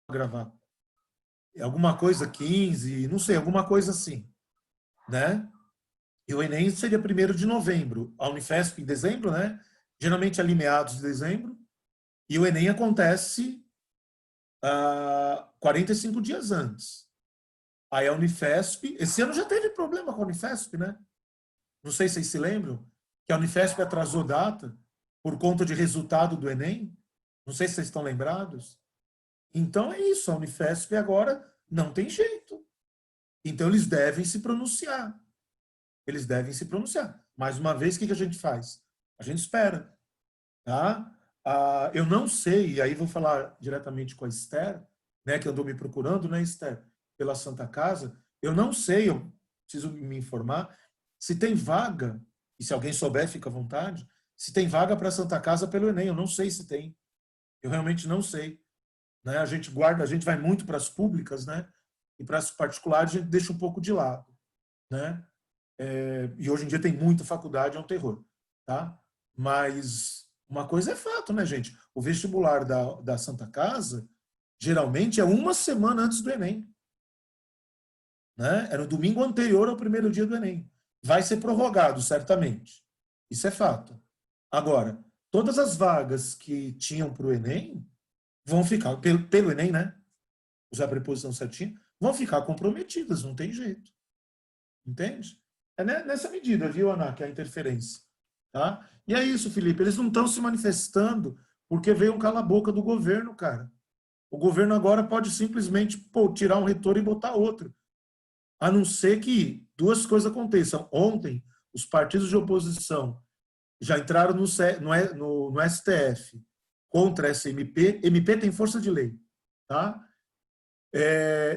gravar. Alguma coisa 15, não sei, alguma coisa assim, né? E o Enem seria 1º de novembro, a Unifesp em dezembro, né? Geralmente ali meados de dezembro, e o Enem acontece 45 dias antes. Aí a Unifesp, esse ano já teve problema com a Unifesp, né? Não sei se vocês se lembram, que a Unifesp atrasou data por conta de resultado do Enem. Não sei se vocês estão lembrados. Então é isso, a Unifesp agora não tem jeito. Então eles devem se pronunciar. Eles devem se pronunciar. Mais uma vez, o que a gente faz? A gente espera. Tá? Eu não sei, e aí vou falar diretamente com a Esther, né, que andou me procurando, né, Esther, pela Santa Casa. Eu não sei, eu preciso me informar, se tem vaga, e se alguém souber, fica à vontade, se tem vaga para a Santa Casa pelo Enem. Eu não sei se tem. Eu realmente não sei. Né? A gente vai muito para as públicas, né? E para as particulares a gente deixa um pouco de lado. Né? E hoje em dia tem muita faculdade, é um terror. Tá? Mas uma coisa é fato, né, gente? O vestibular da Santa Casa, geralmente, é uma semana antes do Enem. Né? É no domingo anterior ao primeiro dia do Enem. Vai ser prorrogado, certamente. Isso é fato. Agora, todas as vagas que tinham para o Enem vão ficar, pelo Enem, né? Usar a preposição certinha, vão ficar comprometidas, não tem jeito. Entende? É nessa medida, viu, Ana, que é a interferência. Tá? E é isso, Felipe, eles não estão se manifestando porque veio um cala-boca do governo, cara. O governo agora pode simplesmente tirar um reitor e botar outro. A não ser que duas coisas aconteçam. Ontem, os partidos de oposição já entraram no STF contra essa MP. MP tem força de lei. Tá?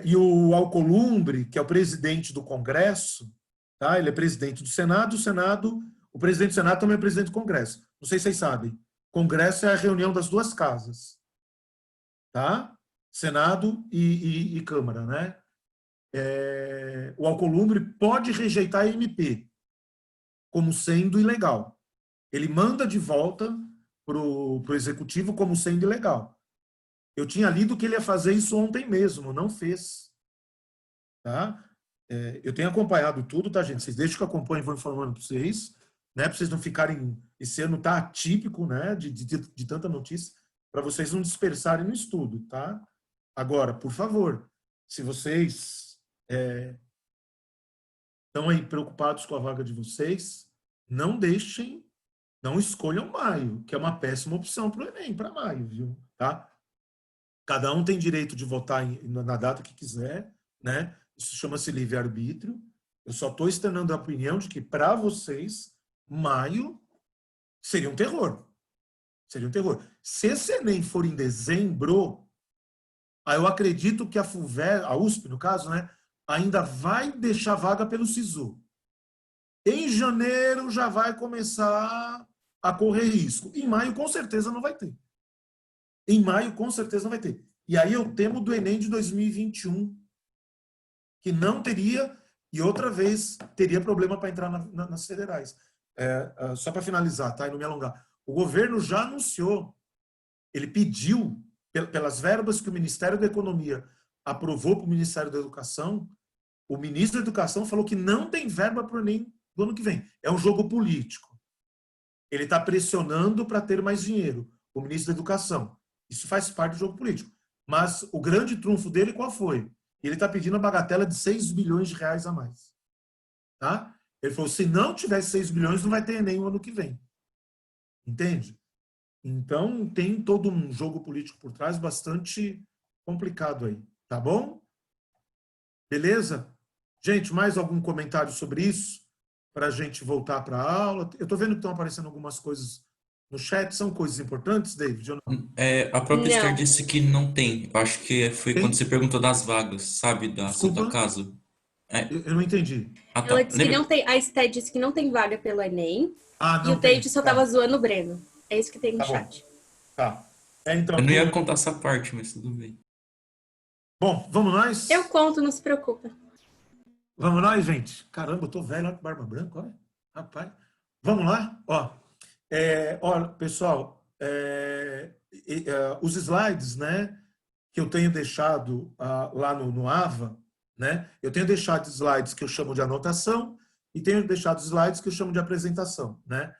E o Alcolumbre, que é o presidente do Congresso, tá? Ele é presidente do Senado, o presidente do Senado também é presidente do Congresso. Não sei se vocês sabem. Congresso é a reunião das duas casas. Tá? Senado e Câmara, né? O Alcolumbre pode rejeitar a MP como sendo ilegal. Ele manda de volta para o Executivo como sendo ilegal. Eu tinha lido que ele ia fazer isso ontem mesmo, não fez. Tá? Eu tenho acompanhado tudo, tá, gente? Vocês deixam que eu acompanhe e vou informando para vocês, né? Para vocês não ficarem... Esse ano tá atípico, né? De tanta notícia, para vocês não dispersarem no estudo, tá? Agora, por favor, se vocês estão aí preocupados com a vaga de vocês, não deixem, não escolham maio, que é uma péssima opção para o Enem, para maio, viu? Tá? Cada um tem direito de votar na data que quiser, né? Isso chama-se livre-arbítrio. Eu só estou externando a opinião de que, para vocês, maio seria um terror. Seria um terror. Se esse Enem for em dezembro, aí eu acredito que a USP, no caso, né, ainda vai deixar vaga pelo SISU. Em janeiro já vai começar a correr risco. Em maio, com certeza, não vai ter. Em maio, com certeza, não vai ter. E aí eu temo do Enem de 2021, que não teria, e outra vez, teria problema para entrar nas federais. Só para finalizar, tá? E não me alongar. O governo já anunciou, ele pediu, pelas verbas que o Ministério da Economia aprovou para o Ministério da Educação, o ministro da Educação falou que não tem verba para o Enem do ano que vem. É um jogo político. Ele está pressionando para ter mais dinheiro, o ministro da Educação. Isso faz parte do jogo político. Mas o grande trunfo dele qual foi? Ele está pedindo a bagatela de 6 bilhões de reais a mais. Tá? Ele falou, se não tiver 6 bilhões, não vai ter Enem o ano que vem. Entende? Então, tem todo um jogo político por trás bastante complicado aí. Tá bom? Beleza? Gente, mais algum comentário sobre isso? Para a gente voltar para a aula. Eu estou vendo que estão aparecendo algumas coisas no chat. São coisas importantes, David? Ou não? A própria Esther Não. disse que não tem. Eu acho que foi quando Tem? você perguntou das vagas, sabe? Da Santa Desculpa, Casa. É. eu não entendi. Ah, Ela tá. disse que não Lembra? tem. A Esté disse que não tem vaga pelo Enem. Ah, E o não David tem. só tava Tá, zoando o Breno. É isso que tem no tá bom. chat. Tá. Então, Eu não ia contar essa parte, mas tudo bem. bom, vamos Eu nós? conto, não se preocupa. Vamos nós, gente. Caramba, eu tô velho, olha que barba branca, olha. Rapaz. Vamos lá? Olha, pessoal, os slides, né? que eu tenho deixado lá no AVA, né? Eu tenho deixado slides que eu chamo de anotação e tenho deixado slides que eu chamo de apresentação, né?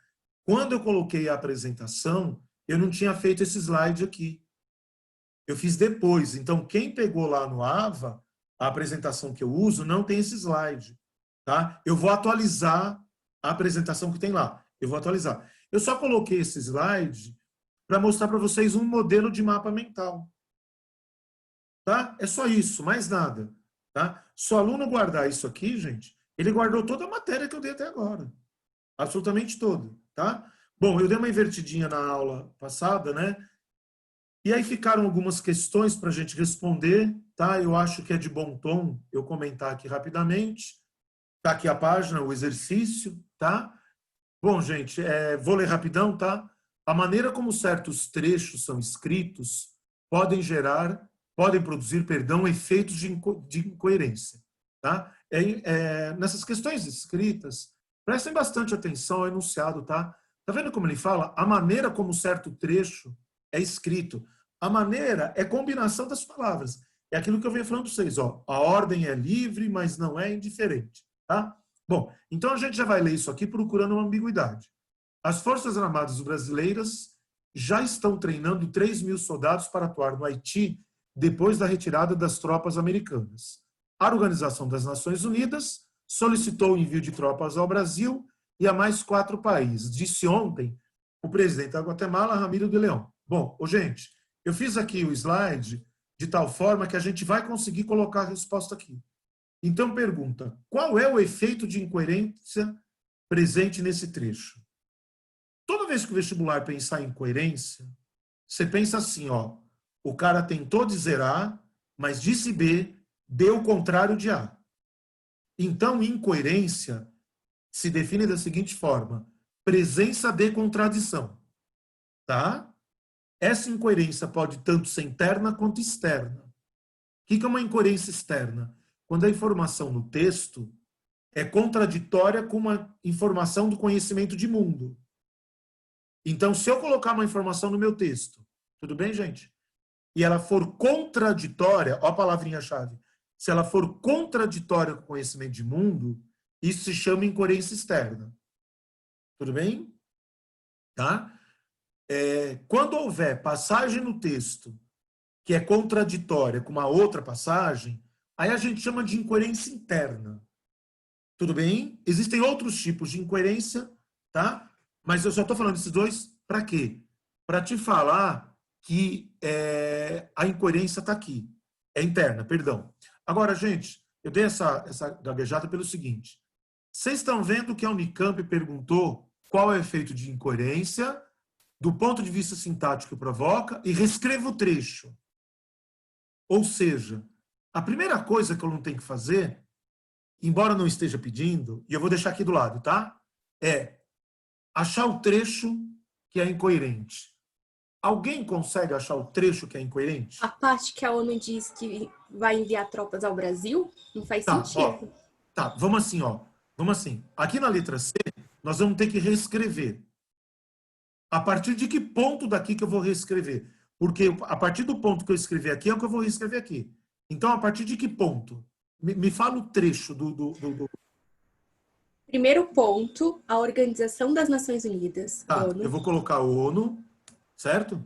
Quando eu coloquei a apresentação, eu não tinha feito esse slide aqui. Eu fiz depois. Então, quem pegou lá no AVA, a apresentação que eu uso, não tem esse slide. Tá? Eu vou atualizar a apresentação que tem lá. Eu vou atualizar. Eu só coloquei esse slide para mostrar para vocês um modelo de mapa mental. Tá? É só isso, mais nada. Tá? Se o aluno guardar isso aqui, gente, ele guardou toda a matéria que eu dei até agora. Absolutamente toda. Tá? Bom, eu dei uma invertidinha na aula passada, né? E aí ficaram algumas questões para a gente responder, tá? Eu acho que é de bom tom eu comentar aqui rapidamente. Está aqui a página, o exercício, tá? Bom, gente, vou ler rapidão, tá? A maneira como certos trechos são escritos podem produzir, efeitos de incoerência, tá? Nessas questões escritas, prestem bastante atenção ao enunciado, tá? Tá vendo como ele fala? A maneira como certo trecho é escrito. A maneira é combinação das palavras. É aquilo que eu venho falando para vocês, ó. A ordem é livre, mas não é indiferente, tá? Bom, então a gente já vai ler isso aqui procurando uma ambiguidade. As Forças Armadas brasileiras já estão treinando 3.000 soldados para atuar no Haiti depois da retirada das tropas americanas. A Organização das Nações Unidas solicitou o envio de tropas ao Brasil e a mais 4 países. Disse ontem o presidente da Guatemala, Ramiro de León. Bom, gente, eu fiz aqui o slide de tal forma que a gente vai conseguir colocar a resposta aqui. Então, pergunta, qual é o efeito de incoerência presente nesse trecho? Toda vez que o vestibular pensar em incoerência, você pensa assim, ó, o cara tentou dizer A, mas disse B, deu o contrário de A. Então, incoerência se define da seguinte forma, presença de contradição, tá? Essa incoerência pode tanto ser interna quanto externa. O que é uma incoerência externa? Quando a informação no texto é contraditória com uma informação do conhecimento de mundo. Então, se eu colocar uma informação no meu texto, tudo bem, gente? E ela for contraditória, ó a palavrinha-chave, se ela for contraditória com o conhecimento de mundo, isso se chama incoerência externa. Tudo bem? Tá? Quando houver passagem no texto que é contraditória com uma outra passagem, aí a gente chama de incoerência interna. Tudo bem? Existem outros tipos de incoerência, tá? Mas eu só estou falando desses dois para quê? Para te falar que a incoerência está aqui. É interna, perdão. Agora, gente, eu dei essa gaguejada pelo seguinte. Vocês estão vendo que a Unicamp perguntou qual é o efeito de incoerência do ponto de vista sintático que provoca e reescreva o trecho. Ou seja, a primeira coisa que eu não tenho que fazer, embora não esteja pedindo, e eu vou deixar aqui do lado, tá? É achar o trecho que é incoerente. Alguém consegue achar o trecho que é incoerente? A parte que a ONU diz que vai enviar tropas ao Brasil não faz sentido. Tá, vamos assim, ó. Vamos assim. Aqui na letra C, nós vamos ter que reescrever. A partir de que ponto daqui que eu vou reescrever? Porque a partir do ponto que eu escrevi aqui é o que eu vou reescrever aqui. Então, a partir de que ponto? Me fala o trecho do... Primeiro ponto, a Organização das Nações Unidas, Tá, ONU, eu vou colocar a ONU, certo?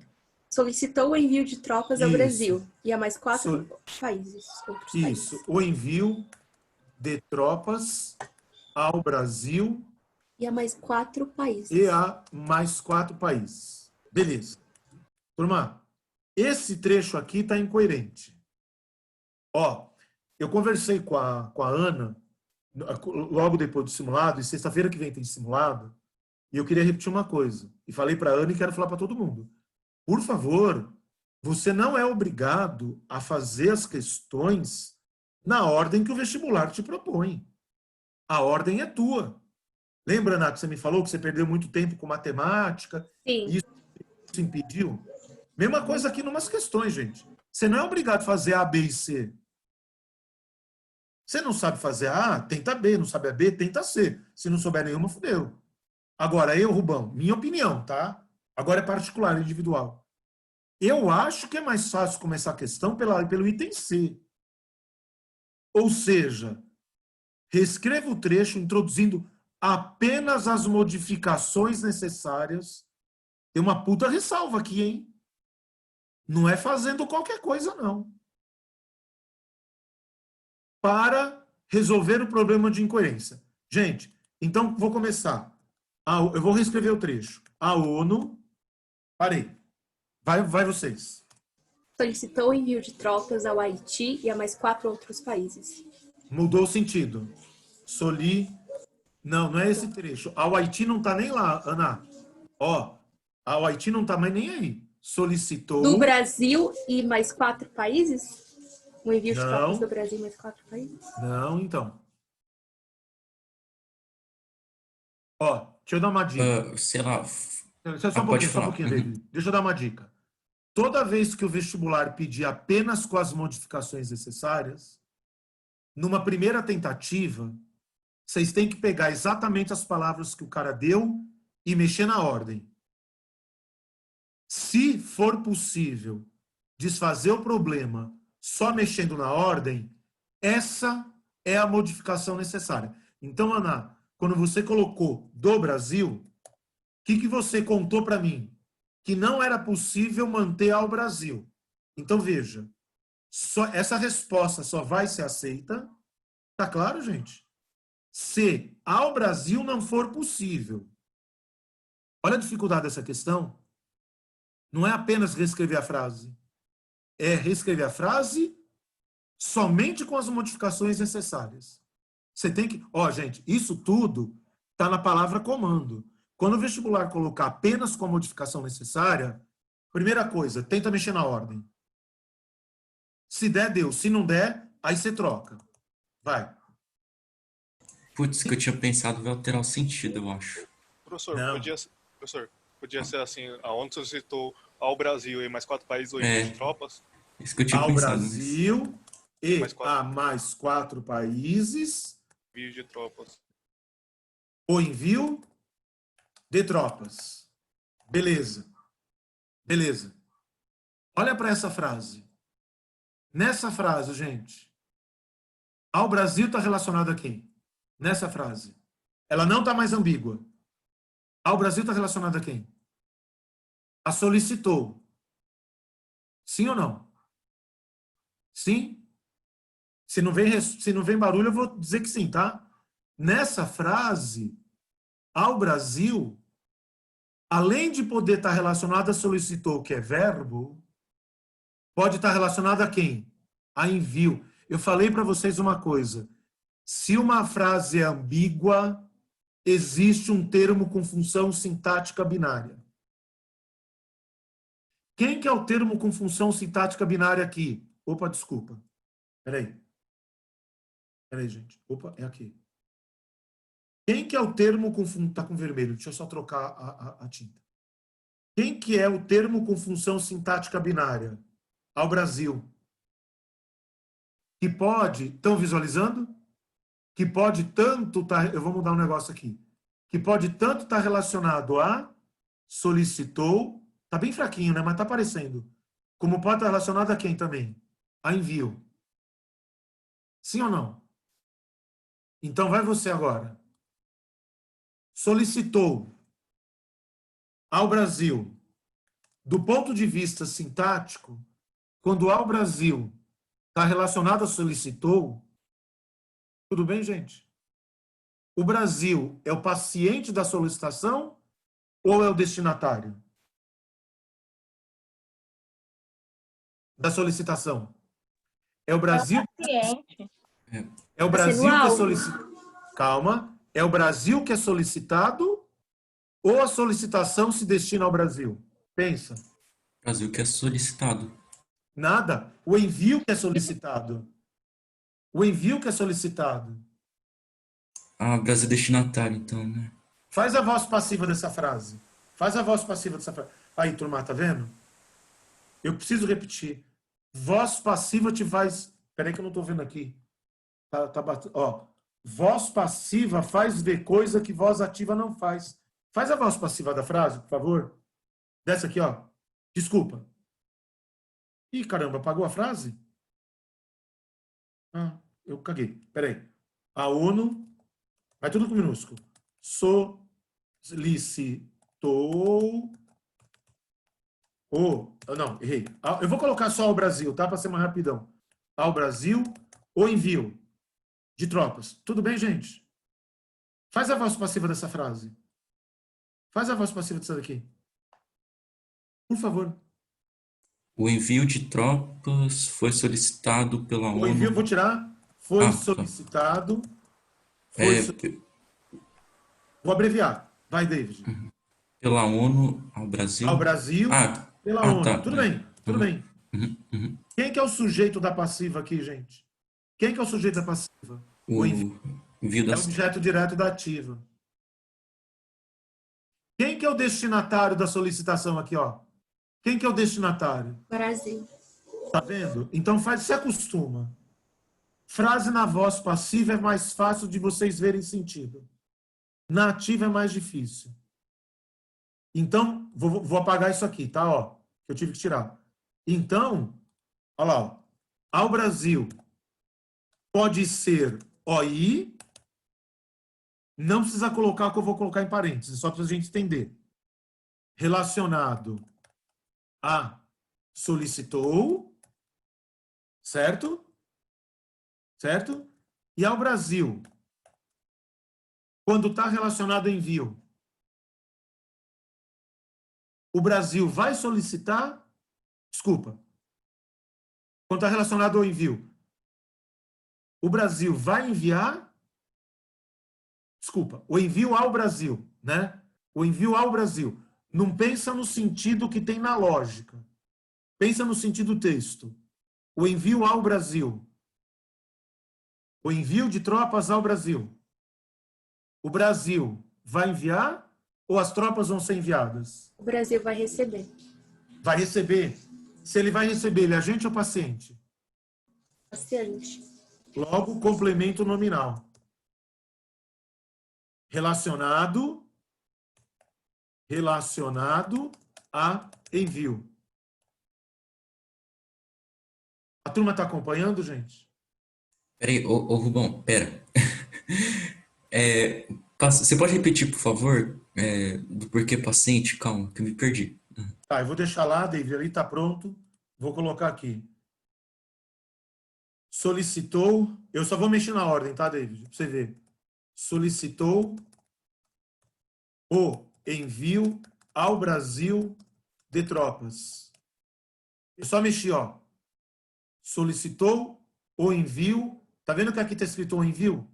solicitou o envio de tropas ao Isso. Brasil e a mais 4 países. Outros Isso, países. o envio de tropas ao Brasil E a mais 4 países. e a mais 4 países. Beleza. Turma, esse trecho aqui está incoerente. Ó, eu conversei com a Ana logo depois do simulado, e sexta-feira que vem tem simulado, e eu queria repetir uma coisa. E falei para a Ana e quero falar para todo mundo. Por favor, você não é obrigado a fazer as questões na ordem que o vestibular te propõe. A ordem é tua. Lembra, Ana, que você me falou que você perdeu muito tempo com matemática? Sim. E isso impediu? Mesma coisa aqui em umas questões, gente. Você não é obrigado a fazer A, B e C. Você não sabe fazer A, tenta B. Não sabe a B, tenta C. Se não souber nenhuma, fudeu. Agora, Rubão, minha opinião, tá? Agora é particular, individual. Eu acho que é mais fácil começar a questão pelo item C. Ou seja, reescreva o trecho introduzindo apenas as modificações necessárias. Tem uma puta ressalva aqui, hein? Não é fazendo qualquer coisa, não. Para resolver o problema de incoerência. Gente, então vou começar. Eu vou reescrever o trecho. A ONU... Parei. Vai vocês. Solicitou o envio de tropas ao Haiti e a mais 4 outros países. Mudou o sentido. Não é esse trecho. Ao Haiti não está nem lá, Ana. Ó, ao Haiti não está mais nem aí. Solicitou... Do Brasil e mais 4 países? O envio de tropas Não. do Brasil e mais 4 países? Não, então. Ó, deixa eu dar uma dica. Sei lá. Só um Pode pouquinho, falar. David. Deixa eu dar uma dica. Toda vez que o vestibular pedir apenas com as modificações necessárias, numa primeira tentativa, vocês têm que pegar exatamente as palavras que o cara deu e mexer na ordem. Se for possível desfazer o problema só mexendo na ordem, essa é a modificação necessária. Então, Ana, quando você colocou do Brasil, o que você contou para mim? Que não era possível manter ao Brasil. Então, veja, essa resposta só vai ser aceita, tá claro, gente? Se ao Brasil não for possível. Olha a dificuldade dessa questão. Não é apenas reescrever a frase. É reescrever a frase somente com as modificações necessárias. Você tem que... gente, isso tudo está na palavra comando. Quando o vestibular colocar apenas com a modificação necessária, primeira coisa, tenta mexer na ordem. Se der, deu. Se não der, aí você troca. Vai. Putz, que eu tinha pensado vai alterar o sentido, eu acho. Professor, Não. podia ser assim, aonde você citou ao Brasil e mais 4 países o envio de tropas? Isso que eu tinha Ao pensado Brasil e Mais 4. a mais 4 países Envio de tropas. o envio de tropas. Beleza. Beleza. Olha para essa frase. Nessa frase, gente, ao Brasil está relacionado a quem? Nessa frase. Ela não está mais ambígua. Ao Brasil está relacionado a quem? A solicitou. Sim ou não? Sim? Se não vem barulho, eu vou dizer que sim, tá? Nessa frase, ao Brasil, além de poder estar relacionado a solicitou, que é verbo, pode estar relacionado a quem? A envio. Eu falei para vocês uma coisa. Se uma frase é ambígua, existe um termo com função sintática binária. Quem que é o termo com função sintática binária aqui? Opa, desculpa. Peraí, gente. Opa, é aqui. Quem que é o termo com... Tá com vermelho. Deixa eu só trocar a tinta. Quem que é o termo com função sintática binária? Ao Brasil. Que pode... Estão visualizando? Que pode tanto estar... Eu vou mudar um negócio aqui. Que pode tanto estar relacionado a solicitou... Tá bem fraquinho, né? Mas tá aparecendo. Como pode estar relacionado a quem também? A envio. Sim ou não? Então vai você agora. Solicitou ao Brasil. Do ponto de vista sintático, quando ao Brasil está relacionado a solicitou, tudo bem, gente? O Brasil é o paciente da solicitação ou é o destinatário da solicitação? É o Brasil. É o Brasil que é solicitado. Calma. É o Brasil que é solicitado ou a solicitação se destina ao Brasil? Pensa. Brasil que é solicitado. Nada. O envio que é solicitado. O envio que é solicitado. Ah, Brasil destinatário, então, né? Faz a voz passiva dessa frase. Faz a voz passiva dessa frase. Aí, turma, tá vendo? Eu preciso repetir. Voz passiva te faz... Peraí que eu não tô vendo aqui. Tá batendo. Ó. Voz passiva faz ver coisa que voz ativa não faz. Faz a voz passiva da frase, por favor. Dessa aqui, ó. Desculpa. Ih, caramba, apagou a frase? Ah, eu caguei. Peraí. A ONU, vai tudo com minúsculo. Solicitou não, errei. Eu vou colocar só o Brasil, tá? Para ser mais rapidão. Ao Brasil, o envio de tropas. Tudo bem, gente? Faz a voz passiva dessa frase. Faz a voz passiva dessa daqui. Por favor. O envio de tropas foi solicitado pela O envio, ONU. vou tirar. Foi Tá. solicitado. É, Vou abreviar. Vai, David. pela ONU ao Brasil. Ao Brasil, pela ONU. Tá. Tudo bem, tudo bem. Uhum. Quem que é o sujeito da passiva aqui, gente? Quem que é o sujeito da passiva? O envio envio é das... objeto direto da ativa. Quem que é o destinatário da solicitação aqui, ó? Quem que é o destinatário? Brasil. Tá vendo? Então se acostuma. Frase na voz passiva é mais fácil de vocês verem sentido. Na ativa é mais difícil. Então, vou apagar isso aqui, tá? Ó, que eu tive que tirar. Então, olha lá, ó. Ao Brasil pode ser OI, não precisa colocar o que eu vou colocar em parênteses, só para a gente entender. Relacionado a solicitou, certo? Certo? E ao Brasil, quando está relacionado ao envio, o Brasil vai solicitar, desculpa, quando está relacionado ao envio, o Brasil vai enviar, desculpa, o envio ao Brasil, né? O envio ao Brasil. Não pensa no sentido que tem na lógica. Pensa no sentido texto. O envio ao Brasil. O envio de tropas ao Brasil. O Brasil vai enviar ou as tropas vão ser enviadas? O Brasil vai receber. Vai receber. Se ele vai receber, ele é agente ou paciente? Paciente. Logo, complemento nominal. Relacionado a envio. A turma está acompanhando, gente? Peraí, ô Rubão, pera. Você pode repetir, por favor, do porquê paciente? Calma, que eu me perdi. Tá, eu vou deixar lá, David, ali está pronto. Vou colocar aqui. Solicitou, eu só vou mexer na ordem, tá, David? Para você ver. Solicitou o envio ao Brasil de tropas. Eu só mexi, ó. Solicitou o envio. Tá vendo que aqui está escrito o envio?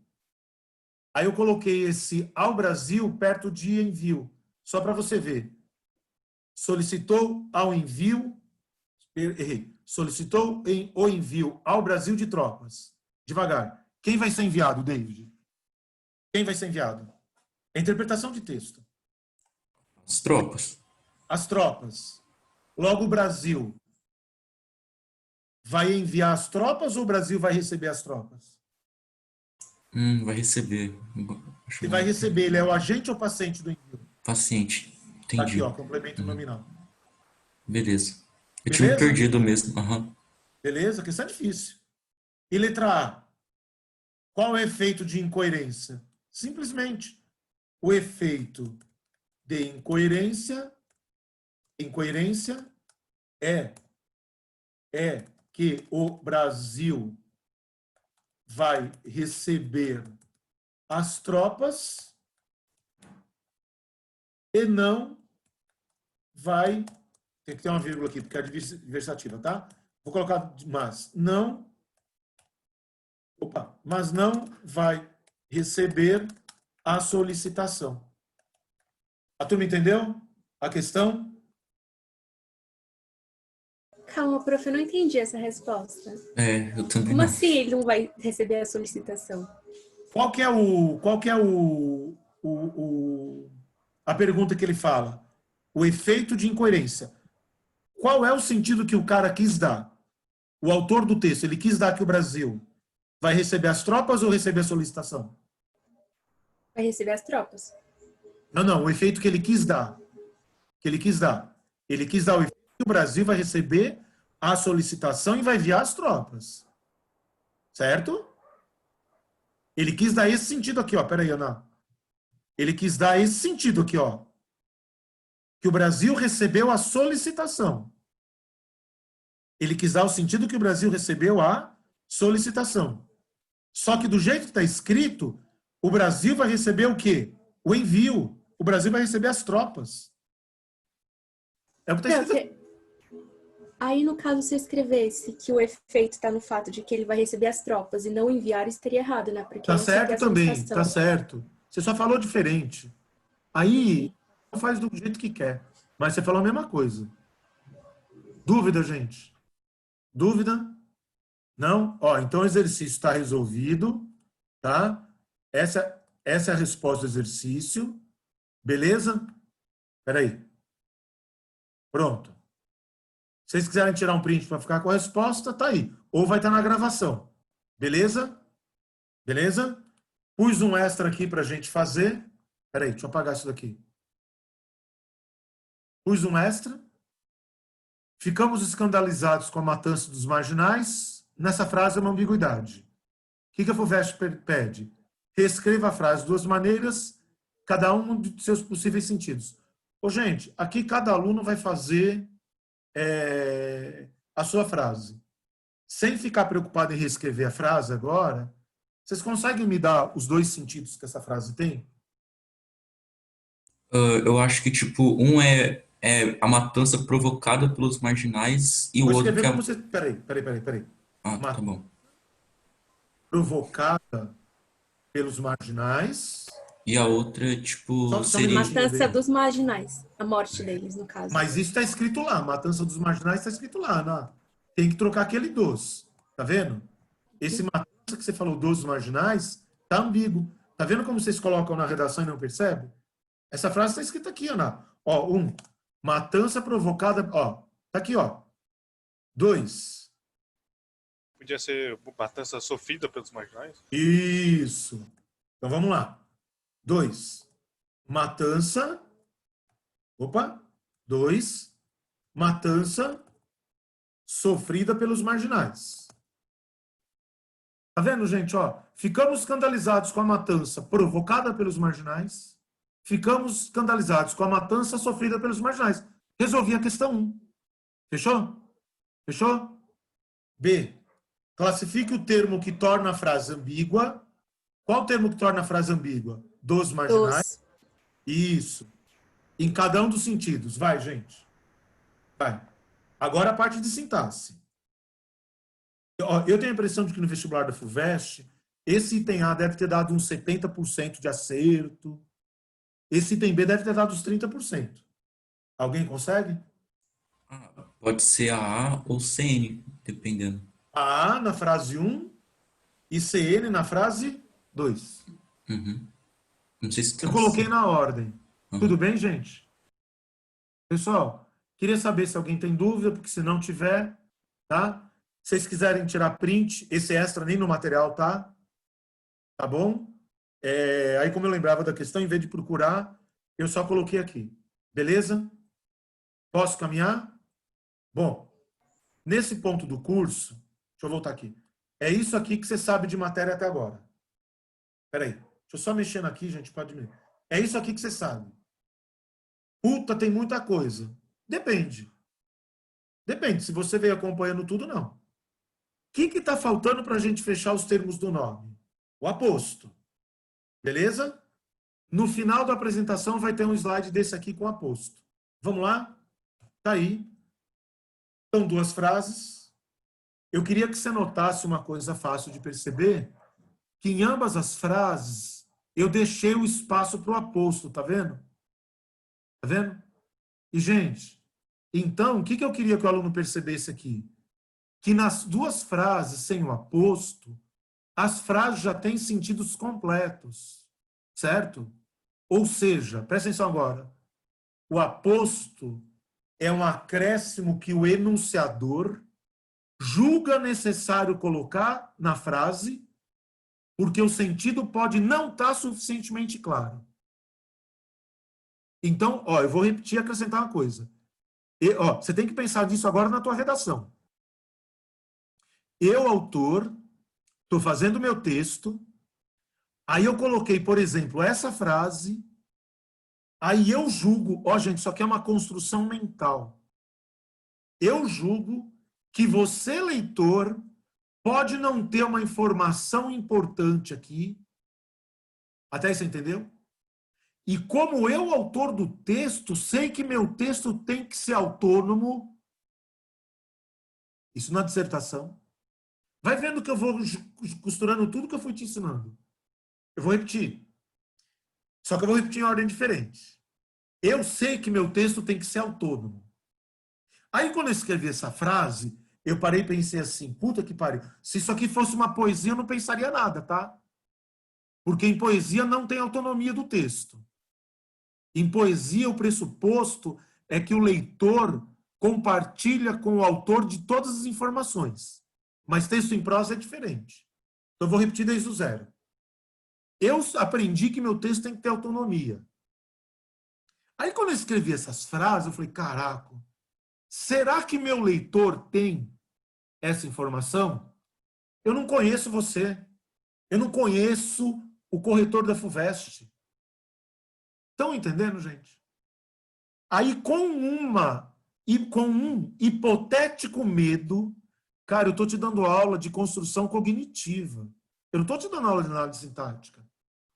Aí eu coloquei esse ao Brasil perto de envio. Só para você ver. Solicitou ao envio. Errei. Solicitou o envio ao Brasil de tropas. Devagar. Quem vai ser enviado, David? Quem vai ser enviado? É interpretação de texto. As tropas. As tropas. Logo, o Brasil vai enviar as tropas ou o Brasil vai receber as tropas? Vai receber. Ele vai receber. Ele é o agente ou paciente do envio? Paciente. Tá Entendi. aqui, ó, complemento nominal. Beleza. Eu Beleza? tinha me perdido mesmo. Uhum. Beleza? Que isso é difícil. E letra A. Qual é o efeito de incoerência? Simplesmente o efeito de incoerência é que o Brasil vai receber as tropas e não vai... Tem que ter uma vírgula aqui, porque é adversativa, tá? Vou colocar mas não vai receber a solicitação. A turma entendeu a questão? Calma, prof, eu não entendi essa resposta. Eu também Como não. assim ele não vai receber a solicitação? Qual que é a pergunta que ele fala? O efeito de incoerência. Qual é o sentido que o cara quis dar? O autor do texto, ele quis dar que o Brasil vai receber as tropas ou receber a solicitação? Vai receber as tropas. Não, o efeito que ele quis dar. Ele quis dar o efeito que o Brasil vai receber a solicitação e vai enviar as tropas. Certo? Ele quis dar esse sentido aqui, ó. Peraí, Ana. Ele quis dar esse sentido aqui, ó. Que o Brasil recebeu a solicitação. Ele quis dar o sentido que o Brasil recebeu a solicitação. Só que do jeito que está escrito, o Brasil vai receber o quê? O envio. O Brasil vai receber as tropas. É o que está escrito. Aí, no caso, se eu escrevesse que o efeito está no fato de que ele vai receber as tropas e não enviar, isso estaria errado, né? Porque Tá não seria certo a também, solicitação. tá certo. Você só falou diferente. Aí, faz do jeito que quer. Mas você falou a mesma coisa. Dúvida, gente? Dúvida? Não? Ó, então o exercício está resolvido, tá? Essa é a resposta do exercício. Beleza? Peraí. Pronto. Se vocês quiserem tirar um print para ficar com a resposta, tá aí. Ou vai estar na gravação. Beleza? Beleza? Pus um extra aqui para a gente fazer. Peraí, deixa eu apagar isso daqui. Pus um extra. Ficamos escandalizados com a matança dos marginais. Nessa frase é uma ambiguidade. O que a FUVEST pede? Reescreva a frase de duas maneiras, cada um de seus possíveis sentidos. Ô, gente, aqui cada aluno vai fazer a sua frase. Sem ficar preocupado em reescrever a frase agora, vocês conseguem me dar os dois sentidos que essa frase tem? Eu acho que, tipo, um é a matança provocada pelos marginais e o Vou outro escrever que é... como você... Peraí. Ah, tá bom. Provocada pelos marginais. E a outra, tipo, Só um seria... minutinho. Matança dos marginais. A morte deles, no caso. Mas isso está escrito lá. Matança dos marginais está escrito lá. Né? Tem que trocar aquele dos. Tá vendo? Esse matança que você falou dos marginais tá ambíguo. Tá vendo como vocês colocam na redação e não percebem? Essa frase está escrita aqui, Ana. Ó, matança provocada... Ó, tá aqui, ó. 2. Podia ser matança sofrida pelos marginais? Isso. Então, vamos lá. 2. Matança... Opa. 2. Matança sofrida pelos marginais. Tá vendo, gente? Ó, ficamos escandalizados com a matança provocada pelos marginais. Ficamos escandalizados com a matança sofrida pelos marginais. Resolvi a questão 1. Fechou? Fechou? B. Classifique o termo que torna a frase ambígua. Qual o termo que torna a frase ambígua? Dos marginais. Isso. Em cada um dos sentidos. Vai, gente. Vai. Agora a parte de sintaxe. Eu tenho a impressão de que no vestibular da FUVEST, esse item A deve ter dado uns 70% de acerto. Esse item B deve ter dado uns 30%. Alguém consegue? Pode ser a A ou CN, dependendo. A na frase 1 e CN na frase 2. Uhum. Não sei se tá Eu coloquei assim. na ordem. Uhum. Tudo bem, gente? Pessoal, queria saber se alguém tem dúvida, porque se não tiver, tá? Se vocês quiserem tirar print, esse extra nem no material tá. Tá bom? Aí, como eu lembrava da questão, em vez de procurar, eu só coloquei aqui. Beleza? Posso caminhar? Bom, nesse ponto do curso, deixa eu voltar aqui. É isso aqui que você sabe de matéria até agora. Peraí, deixa eu só mexendo aqui, gente, pode ver. É isso aqui que você sabe. Puta, tem muita coisa. Depende. Depende, se você veio acompanhando tudo, não. O que está faltando para a gente fechar os termos do nome? O aposto. Beleza? No final da apresentação vai ter um slide desse aqui com aposto. Vamos lá? Tá aí. São duas frases. Eu queria que você notasse uma coisa fácil de perceber, que em ambas as frases eu deixei o espaço para o aposto, tá vendo? Tá vendo? E, gente, então, o que eu queria que o aluno percebesse aqui? Que nas duas frases sem o aposto, as frases já têm sentidos completos, certo? Ou seja, presta atenção agora, o aposto é um acréscimo que o enunciador julga necessário colocar na frase, porque o sentido pode não estar suficientemente claro. Então, eu vou repetir e acrescentar uma coisa. Você tem que pensar nisso agora na tua redação. eu, autor, estou fazendo meu texto, aí eu coloquei, por exemplo, essa frase, aí eu julgo, ó gente, isso aqui é uma construção mental. Eu julgo que você, leitor, pode não ter uma informação importante aqui, até aí você entendeu? E como eu, autor do texto, sei que meu texto tem que ser autônomo, isso na dissertação, vai vendo que eu vou costurando tudo que eu fui te ensinando. Eu vou repetir. Só que eu vou repetir em ordem diferente. Eu sei que meu texto tem que ser autônomo. Aí, quando eu escrevi essa frase, eu parei e pensei assim, puta que pariu. Se isso aqui fosse uma poesia, eu não pensaria nada, tá? Porque em poesia não tem autonomia do texto. Em poesia, o pressuposto é que o leitor compartilha com o autor de todas as informações. Mas texto em prosa é diferente. Então, eu vou repetir desde o zero. Eu aprendi que meu texto tem que ter autonomia. Aí, quando eu escrevi essas frases, eu falei, caraca, será que meu leitor tem essa informação? Eu não conheço você. Eu não conheço o corretor da FUVEST. Estão entendendo, gente? Aí, com um hipotético medo, cara, eu estou te dando aula de construção cognitiva. Eu não estou te dando aula de análise sintática.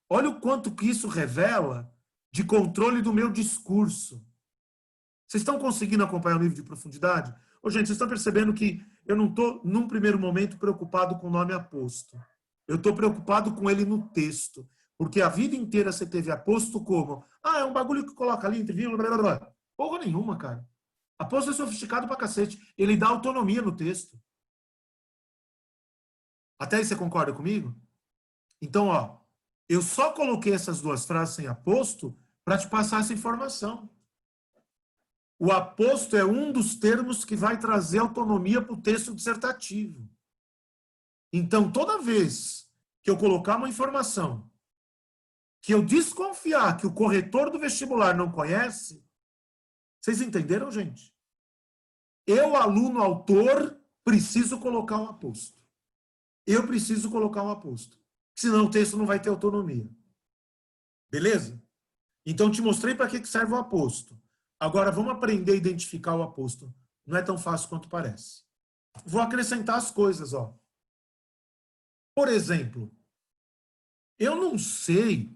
Olha o quanto que isso revela de controle do meu discurso. Vocês estão conseguindo acompanhar o nível de profundidade? Ô, gente, vocês estão percebendo que eu não estou, num primeiro momento, preocupado com o nome aposto. Eu estou preocupado com ele no texto. Porque a vida inteira você teve aposto como? Ah, é um bagulho que coloca ali, entre vírgula, blá, blá, blá. Porra nenhuma, cara. Aposto é sofisticado pra cacete. Ele dá autonomia no texto. Até aí você concorda comigo? Então, ó, eu só coloquei essas duas frases sem aposto para te passar essa informação. O aposto é um dos termos que vai trazer autonomia para o texto dissertativo. Então, toda vez que eu colocar uma informação que eu desconfiar que o corretor do vestibular não conhece, vocês entenderam, gente? Eu, aluno, autor, preciso colocar um aposto. Eu preciso colocar um aposto. Senão o texto não vai ter autonomia. Beleza? Então, te mostrei para que serve o aposto. Agora, vamos aprender a identificar o aposto. Não é tão fácil quanto parece. Vou acrescentar as coisas, ó. Por exemplo, eu não sei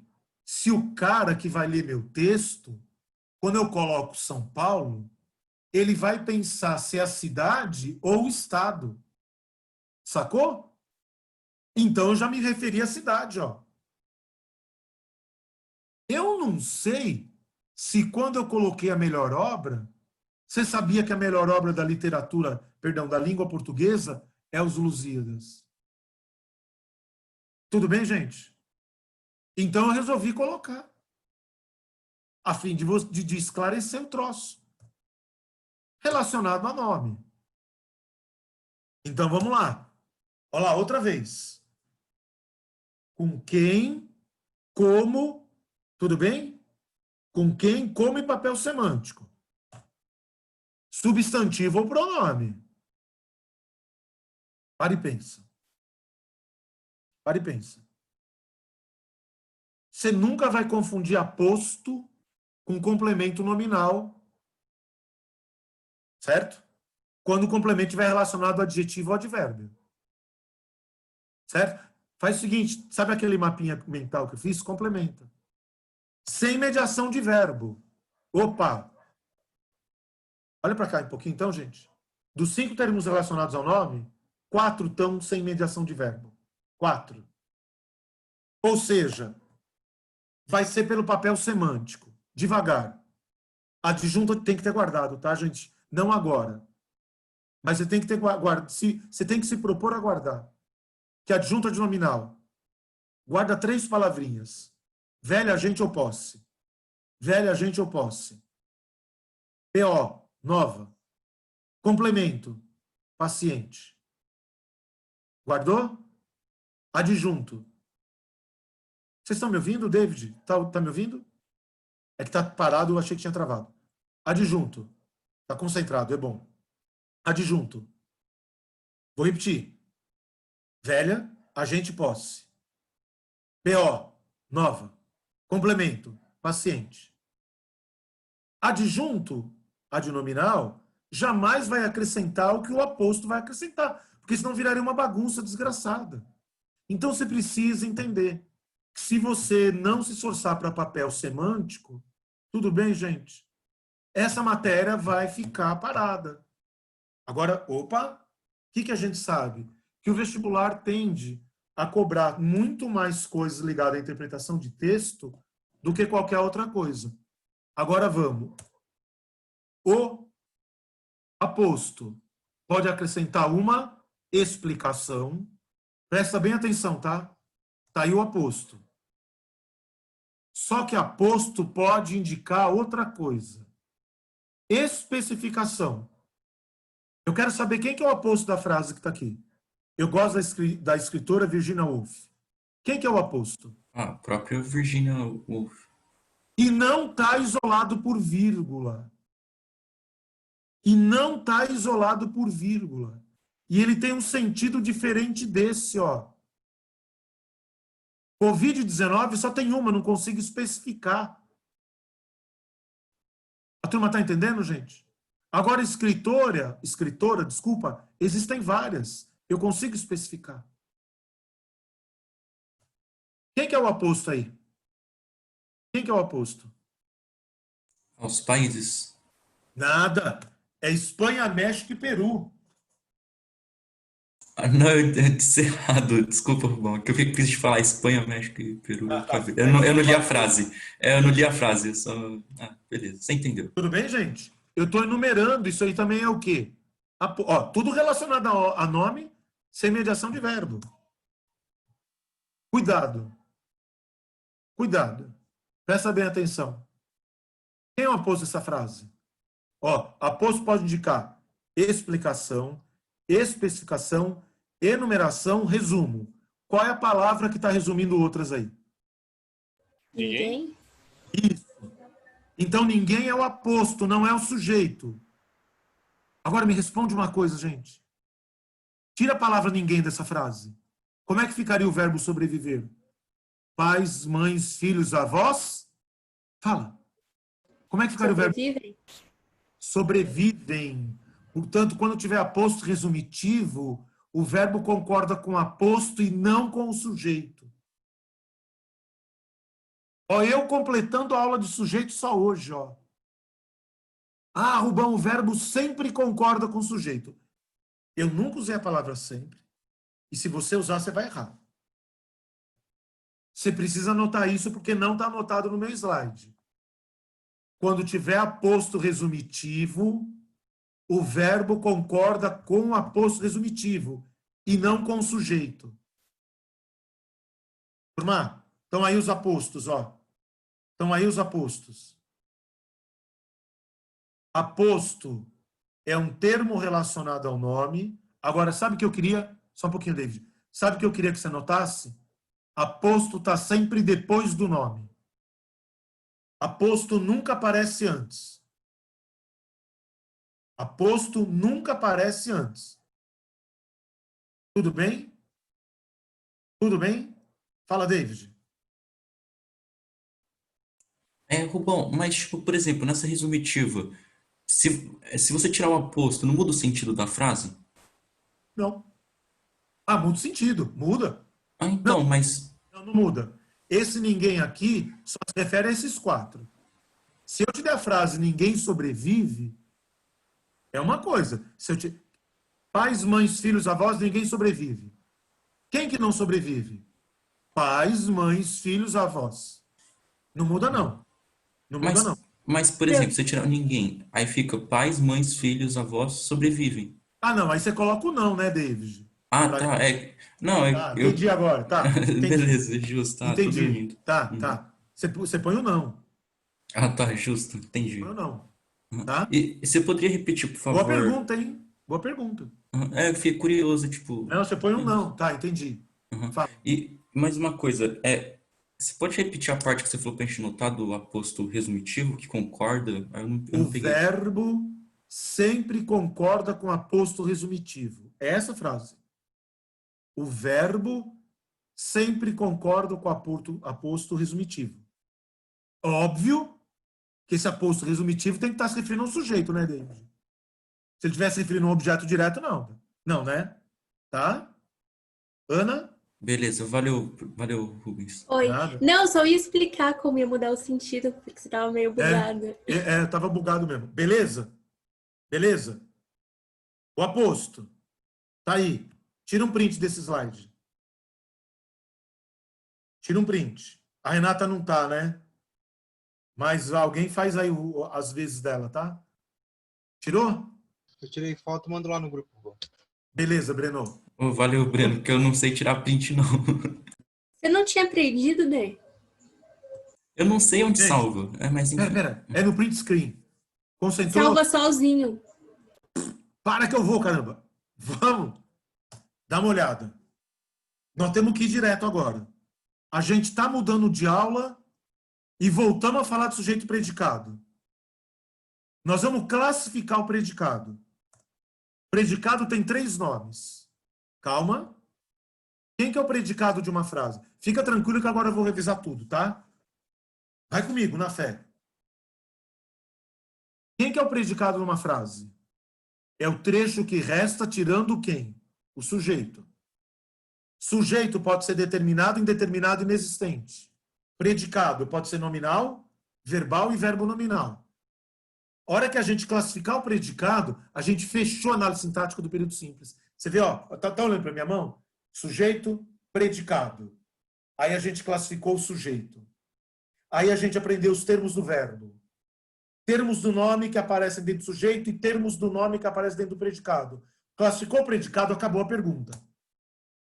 se o cara que vai ler meu texto, quando eu coloco São Paulo, ele vai pensar se é a cidade ou o estado. Sacou? Então, eu já me referi à cidade, ó. Eu não sei se quando eu coloquei a melhor obra, você sabia que a melhor obra da literatura, perdão, da língua portuguesa é Os Lusíadas. Tudo bem, gente? Então eu resolvi colocar, a fim de esclarecer o troço, relacionado a nome. Então vamos lá. Olha lá, outra vez. Com quem, como, tudo bem? Com quem, como e papel semântico. Substantivo ou pronome. Para e pensa. Para e pensa. Você nunca vai confundir aposto com complemento nominal, certo? Quando o complemento estiver relacionado ao adjetivo ou advérbio. Certo? Faz o seguinte, sabe aquele mapinha mental que eu fiz? Complementa. Sem mediação de verbo. Opa! Olha para cá um pouquinho então, gente. Dos 5 termos relacionados ao nome, 4 estão sem mediação de verbo. 4. Ou seja, vai ser pelo papel semântico. Devagar. Adjunto tem que ter guardado, tá, gente? Não agora. Mas você tem que ter guardado. Você tem que se propor a guardar. Que adjunto de nominal. Guarda 3 palavrinhas. Velha, agente ou posse. Velha, agente ou posse. PO, nova. Complemento. Paciente. Guardou? Adjunto. Vocês estão me ouvindo, David? Tá me ouvindo? É que tá parado, eu achei que tinha travado. Adjunto. Tá concentrado, é bom. Adjunto. Vou repetir. velha, agente posse. BO, nova. Complemento, paciente. Adjunto, adnominal, jamais vai acrescentar o que o aposto vai acrescentar, porque senão viraria uma bagunça desgraçada. Então você precisa entender que se você não se esforçar para papel semântico, tudo bem, gente? Essa matéria vai ficar parada. Agora, opa, o que a gente sabe? Que o vestibular tende a cobrar muito mais coisas ligadas à interpretação de texto do que qualquer outra coisa. Agora vamos. O aposto pode acrescentar uma explicação. Presta bem atenção, tá? Tá aí o aposto. Só que aposto pode indicar outra coisa. Especificação. Eu quero saber quem que é o aposto da frase que está aqui. Eu gosto da escritora Virginia Woolf. Quem que é o aposto? A própria Virginia Woolf. E não está isolado por vírgula. E não está isolado por vírgula. E ele tem um sentido diferente desse, ó. Covid-19 só tem uma, não consigo especificar. A turma está entendendo, gente? Agora, escritora, desculpa, existem várias. Eu consigo especificar. Quem que é o aposto aí? Quem que é o aposto? Aos países. Nada. É Espanha, México e Peru. Ah, não, eu disse errado. Desculpa, Rubão. Que eu quis falar Espanha, México e Peru. Ah, tá. Eu não li a frase. Eu não li a frase. Só... Ah, beleza. Você entendeu. Tudo bem, gente? Eu estou enumerando. Isso aí também é o quê? Ó, tudo relacionado a nome sem mediação de verbo. Cuidado. Cuidado. Presta bem atenção. Quem é o aposto dessa frase? Ó, aposto pode indicar explicação, especificação, enumeração, resumo. Qual é a palavra que está resumindo outras aí? Ninguém? Isso. Então, ninguém é o aposto, não é o sujeito. Agora, me responde uma coisa, gente. Tira a palavra ninguém dessa frase. Como é que ficaria o verbo sobreviver? Pais, mães, filhos, avós? Fala. Como é que ficaria o verbo? Sobrevivem? Sobrevivem. Portanto, quando tiver aposto resumitivo, o verbo concorda com o aposto e não com o sujeito. Ó, eu completando a aula de sujeito só hoje, ó. Ah, Rubão, o verbo sempre concorda com o sujeito. Eu nunca usei a palavra sempre. E se você usar, você vai errar. Você precisa anotar isso porque não está anotado no meu slide. Quando tiver aposto resumitivo, o verbo concorda com o aposto resumitivo e não com o sujeito. Turma, estão aí os apostos, ó. Estão aí os apostos. Aposto é um termo relacionado ao nome. Agora, sabe o que eu queria? Só um pouquinho, David. Sabe o que eu queria que você notasse? Aposto está sempre depois do nome. Aposto nunca aparece antes. Aposto nunca aparece antes. Tudo bem? Tudo bem? Fala, David. Rubão, mas, tipo, por exemplo, nessa resumitiva, se você tirar o aposto, não muda o sentido da frase? Não. Ah, muda o sentido. Muda. Ah, então, mas... Não muda. Esse ninguém aqui só se refere a esses quatro. Se eu te der a frase ninguém sobrevive, é uma coisa. Se eu te... Pais, mães, filhos, avós, ninguém sobrevive. Quem que não sobrevive? Pais, mães, filhos, avós. Não muda, não. Não muda, não. Mas, por exemplo, você tirar o ninguém, aí fica pais, mães, filhos, avós sobrevivem. Ah, não. Aí você coloca o não, né, David? Ah, tá. Não, Tá, entendi agora. Tá, entendi. Beleza, justo. Tá, tô Entendi. dormindo. Tá. Você põe o não. Ah, tá, justo. Entendi. Põe o não. Tá? E você poderia repetir, por Boa favor? pergunta, hein? Boa pergunta. Eu fiquei curioso, tipo... Não, você põe um não. Tá, entendi. Fala. E mais uma coisa, você pode repetir a parte que você falou pra gente notar do aposto resumitivo, que concorda? Eu não O peguei. verbo sempre concorda com o aposto resumitivo. É essa a frase. o verbo sempre concorda com o aposto resumitivo. Óbvio que esse aposto resumitivo tem que estar se referindo a um sujeito, né, David? Se ele tivesse se referindo a um objeto direto, não. Não, né? Tá? Ana? Beleza, valeu, valeu, Rubens. Oi. Nada. Não, só ia explicar como ia mudar o sentido, porque você tava meio bugado. Tava bugado mesmo. Beleza? Beleza? O aposto. Tá aí. Tira um print desse slide. Tira um print. A Renata não tá, né? Mas alguém faz aí as vezes dela, tá? Tirou? Eu tirei foto e mando lá no grupo. Beleza, Breno. Oh, valeu, Breno, porque eu não sei tirar print, não. Você não tinha aprendido, né? Eu não sei onde Gente, salvo. Mas enfim. Pera. É no print screen. Concentrou? Salva sozinho. Para que eu vou, caramba. Vamos. Dá uma olhada. Nós temos que ir direto agora. A gente está mudando de aula e voltamos a falar de sujeito e predicado. Nós vamos classificar o predicado. O predicado tem 3 nomes. Calma. Quem que é o predicado de uma frase? Fica tranquilo que agora eu vou revisar tudo, tá? Vai comigo, na fé. Quem que é o predicado numa frase? É o trecho que resta tirando quem? O sujeito. Sujeito pode ser determinado, indeterminado, inexistente. Predicado pode ser nominal, verbal e verbo nominal. A hora que a gente classificar o predicado, a gente fechou a análise sintática do período simples. Você vê, ó, tá olhando para minha mão? Sujeito, predicado. Aí a gente classificou o sujeito. Aí a gente aprendeu os termos do verbo. Termos do nome que aparecem dentro do sujeito e termos do nome que aparecem dentro do predicado. Classificou o predicado, acabou a pergunta.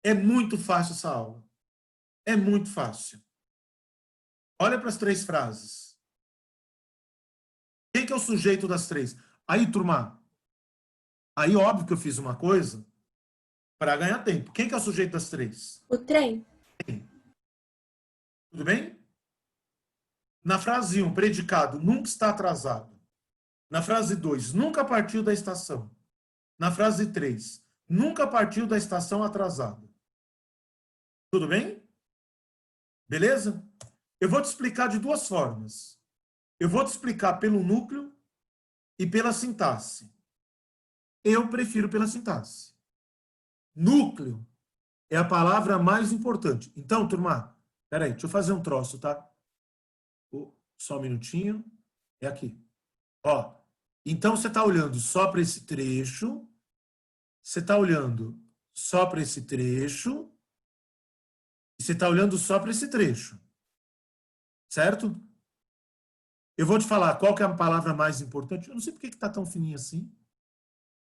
É muito fácil essa aula. É muito fácil. Olha para as 3 frases. Quem que é o sujeito das 3? Aí, turma, aí óbvio que eu fiz uma coisa para ganhar tempo. Quem que é o sujeito das 3? O trem. Tudo bem? Na frase 1, predicado nunca está atrasado. Na frase 2, nunca partiu da estação. Na frase 3, nunca partiu da estação atrasado. Tudo bem? Beleza? Eu vou te explicar de 2 formas. Eu vou te explicar pelo núcleo e pela sintaxe. Eu prefiro pela sintaxe. Núcleo é a palavra mais importante. Então, turma, peraí, deixa eu fazer um troço, tá? Só um minutinho. É aqui. Ó, então você está olhando só para esse trecho. Você está olhando só para esse trecho. E você está olhando só para esse trecho. Certo? Eu vou te falar qual que é a palavra mais importante. Eu não sei por que está tão fininho assim.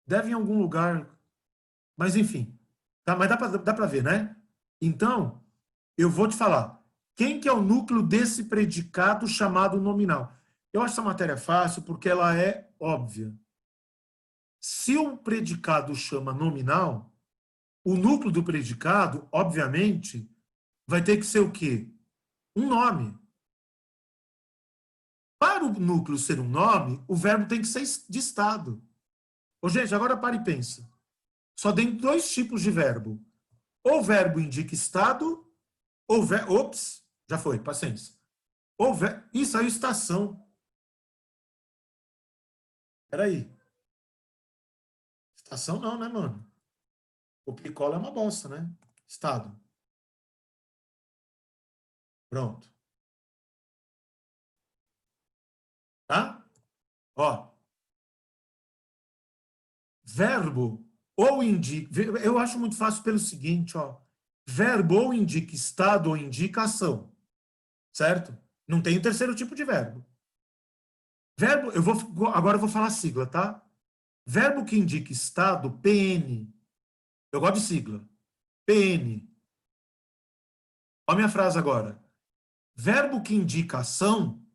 Deve em algum lugar. Mas, enfim. Tá, mas dá para ver, né? Então, eu vou te falar. Quem que é o núcleo desse predicado chamado nominal? Eu acho essa matéria fácil porque ela é óbvia. Se o predicado chama nominal, o núcleo do predicado, obviamente, vai ter que ser o quê? Um nome. Para o núcleo ser um nome, o verbo tem que ser de estado. Ô, gente, agora para e pensa. Só tem 2 tipos de verbo. Ou o verbo indica estado, ou ops, já foi, paciência. Ou isso aí é estação. Peraí. Estação não, né, mano? O picola é uma bosta, né? Estado. Pronto. Tá? Ó. Verbo ou indica... Eu acho muito fácil pelo seguinte, ó. Verbo ou indica estado ou indica ação. Certo? Não tem o terceiro tipo de verbo. Verbo, agora eu vou falar sigla, tá? Verbo que indica estado, PN. Eu gosto de sigla. PN. Olha a minha frase agora. Verbo que indica ação.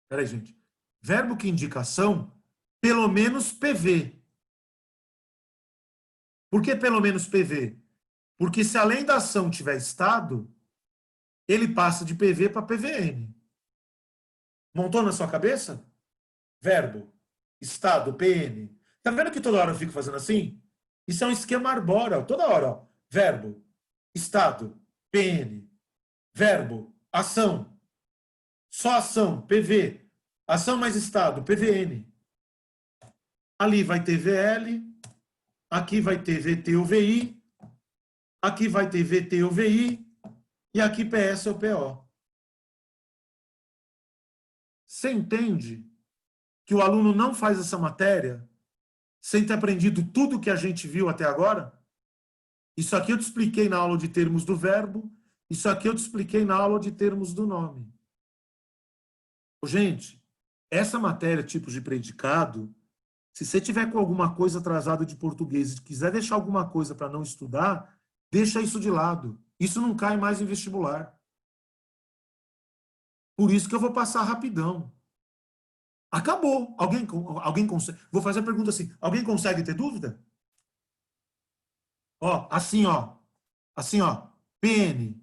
Peraí, gente. Verbo que indica ação, pelo menos PV. Por que pelo menos PV? Porque se além da ação tiver estado, ele passa de PV para PVN. Montou na sua cabeça? Verbo, estado, PN. Tá vendo que toda hora eu fico fazendo assim? Isso é um esquema arbóreo. Toda hora, ó. Verbo, estado, PN. Verbo, ação. Só ação, PV. Ação mais estado, PVN. Ali vai ter VL, aqui vai ter VT ou VI, aqui vai ter VT ou VI, e aqui PS ou PO. Você entende que o aluno não faz essa matéria sem ter aprendido tudo que a gente viu até agora? Isso aqui eu te expliquei na aula de termos do verbo, isso aqui eu te expliquei na aula de termos do nome. Gente, essa matéria, tipos de predicado, se você tiver com alguma coisa atrasada de português e quiser deixar alguma coisa para não estudar, deixa isso de lado. Isso não cai mais em vestibular. Por isso que eu vou passar rapidão. Acabou. Alguém consegue? Vou fazer a pergunta assim. Alguém consegue ter dúvida? Ó, assim, ó. Assim, ó. PN,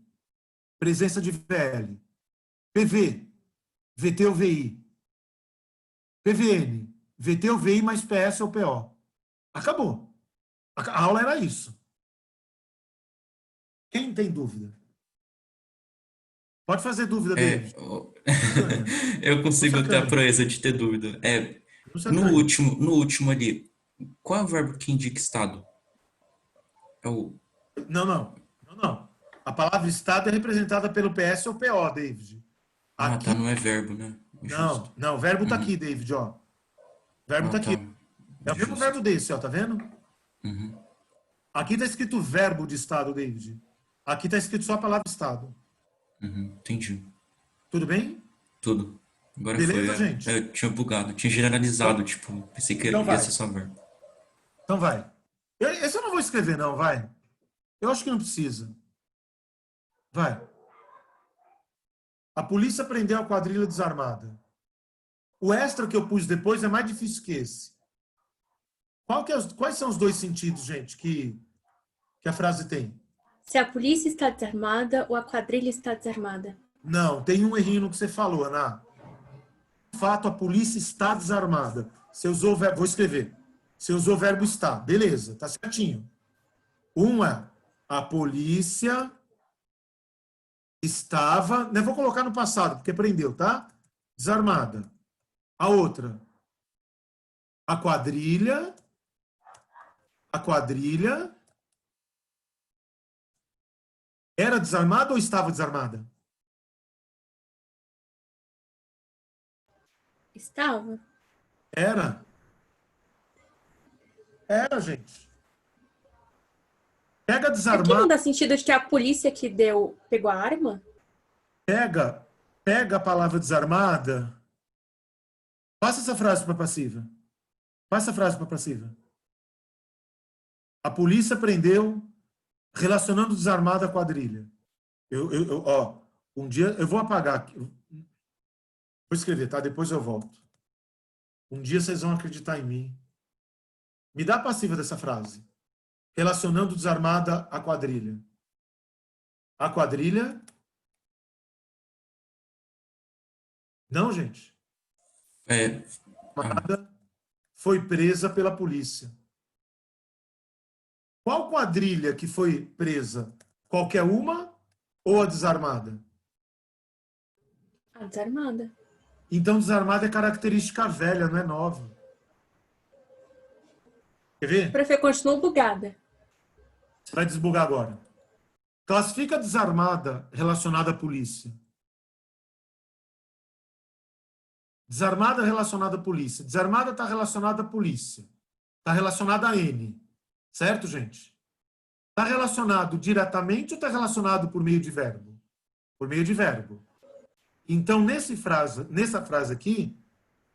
presença de VL. PV, VT ou VI. PVN, VT ou VI mais PS ou PO. Acabou. A aula era isso. Quem tem dúvida? Pode fazer dúvida, David. Eu consigo ter a proeza de ter dúvida. No último ali, qual é o verbo que indica estado? É o... Não. A palavra estado é representada pelo PS ou PO, David. Aqui... tá, não é verbo, né? Não, o verbo tá aqui, David, ó. O verbo tá aqui. É o mesmo verbo desse, ó, tá vendo? Aqui tá escrito verbo de estado, David. Aqui tá escrito só a palavra estado. Entendi. Tudo bem? Tudo. Agora beleza, foi, gente? Eu tinha bugado, tinha generalizado, então, tipo, pensei que ia ser só verbo. Então vai. Esse eu não vou escrever, não, vai. Eu acho que não precisa. Vai. A polícia prendeu a quadrilha desarmada. O extra que eu pus depois é mais difícil que esse. Quais são os dois sentidos, gente, que a frase tem? Se a polícia está desarmada ou a quadrilha está desarmada. Não, tem um errinho no que você falou, Ana. De fato, a polícia está desarmada. Você usou o verbo, vou escrever. Você usou o verbo está. Beleza, tá certinho. Uma, a polícia estava, né, vou colocar no passado, porque prendeu, tá? Desarmada. A outra, a quadrilha era desarmada ou estava desarmada? Estava. Era, gente. Pega desarmada. Aqui não dá sentido de que a polícia que pegou a arma? Pega a palavra desarmada. Passa essa frase para passiva. Passa a frase para passiva. A polícia prendeu, relacionando desarmada à quadrilha. Um dia eu vou apagar aqui. Vou escrever, tá? Depois eu volto. Um dia vocês vão acreditar em mim. Me dá a passiva dessa frase. Relacionando desarmada à quadrilha. A quadrilha? Não, gente. Foi presa pela polícia. Qual quadrilha que foi presa? Qualquer uma ou a desarmada? A desarmada. Então, desarmada é característica velha, não é nova. Quer ver? A profe continua bugada. Você vai desbugar agora. Classifica desarmada relacionada à polícia. Desarmada relacionada à polícia. Desarmada está relacionada à polícia. Está relacionada a N. Certo, gente? Está relacionado diretamente ou está relacionado por meio de verbo? Por meio de verbo. Então, nessa frase aqui,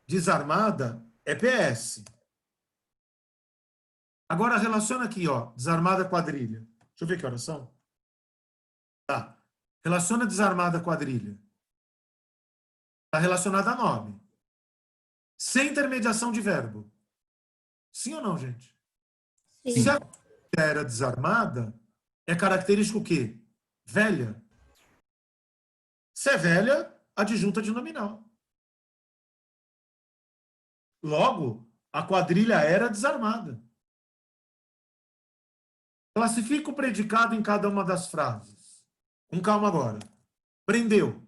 desarmada é PS. Agora, relaciona aqui, ó, desarmada quadrilha. Deixa eu ver que horas são. Tá. Relaciona desarmada quadrilha. Está relacionada a nome. Sem intermediação de verbo. Sim ou não, gente? Sim. Se a era desarmada, é característico o quê? Velha. Se é velha, adjunta de nominal. Logo, a quadrilha era desarmada. Classifica o predicado em cada uma das frases. Com calma agora. Prendeu.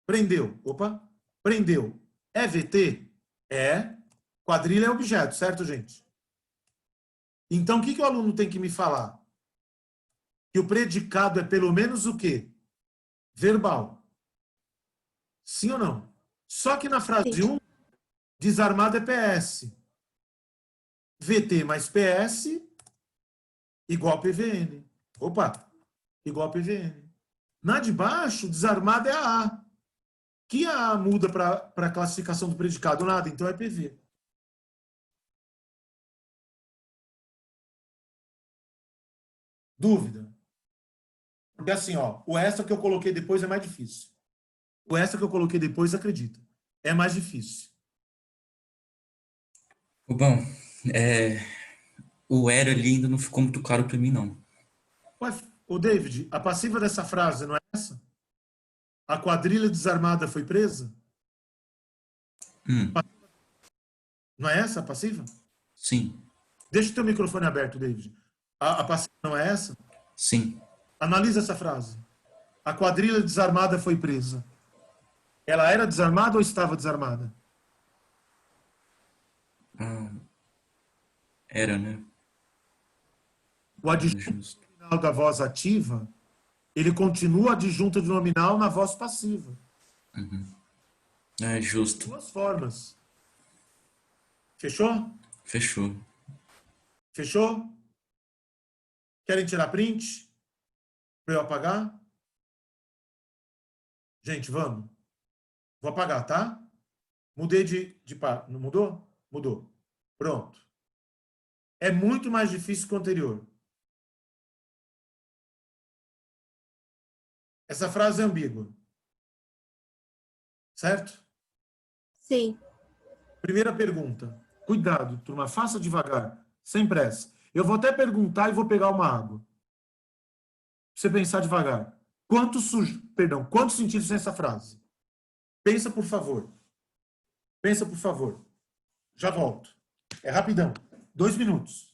Prendeu. Opa. Prendeu. É VT? É. Quadrilha é objeto, certo, gente? Então, o que o aluno tem que me falar? Que o predicado é pelo menos o quê? Verbal. Sim ou não? Só que na frase Sim. 1, desarmado é PS. VT mais PS igual PVN. Opa, igual PVN. Na de baixo, desarmado é a A. Que a muda para a classificação do predicado? Nada, então é PV. Dúvida? Porque assim, ó, o extra que eu coloquei depois é mais difícil. O extra que eu coloquei depois, acredita, é mais difícil. Bom, o era ali ainda não ficou muito claro para mim, não. Ué, ô David, a passiva dessa frase não é essa? A quadrilha desarmada foi presa? Não é essa a passiva? Sim, Deixa o teu microfone aberto, David. A passiva não é essa? sim. Analisa essa frase. A quadrilha desarmada foi presa. Ela era desarmada ou estava desarmada? Era, né? O adjunto nominal da voz ativa, ele continua adjunto de nominal na voz passiva. É justo. Duas formas. Fechou? Fechou. Fechou? Querem tirar print? Para eu apagar? Gente, vamos. Vou apagar, tá? Mudei de par. Não mudou? Mudou. Pronto. É muito mais difícil que o anterior. Essa frase é ambígua. Certo? Sim. Primeira pergunta. Cuidado, turma. Faça devagar. Sem pressa. Eu vou até perguntar e vou pegar uma água. Pra você pensar devagar. Quantos sentidos tem essa frase? Pensa, por favor. Pensa, por favor. Já volto. É rapidão. 2 minutos.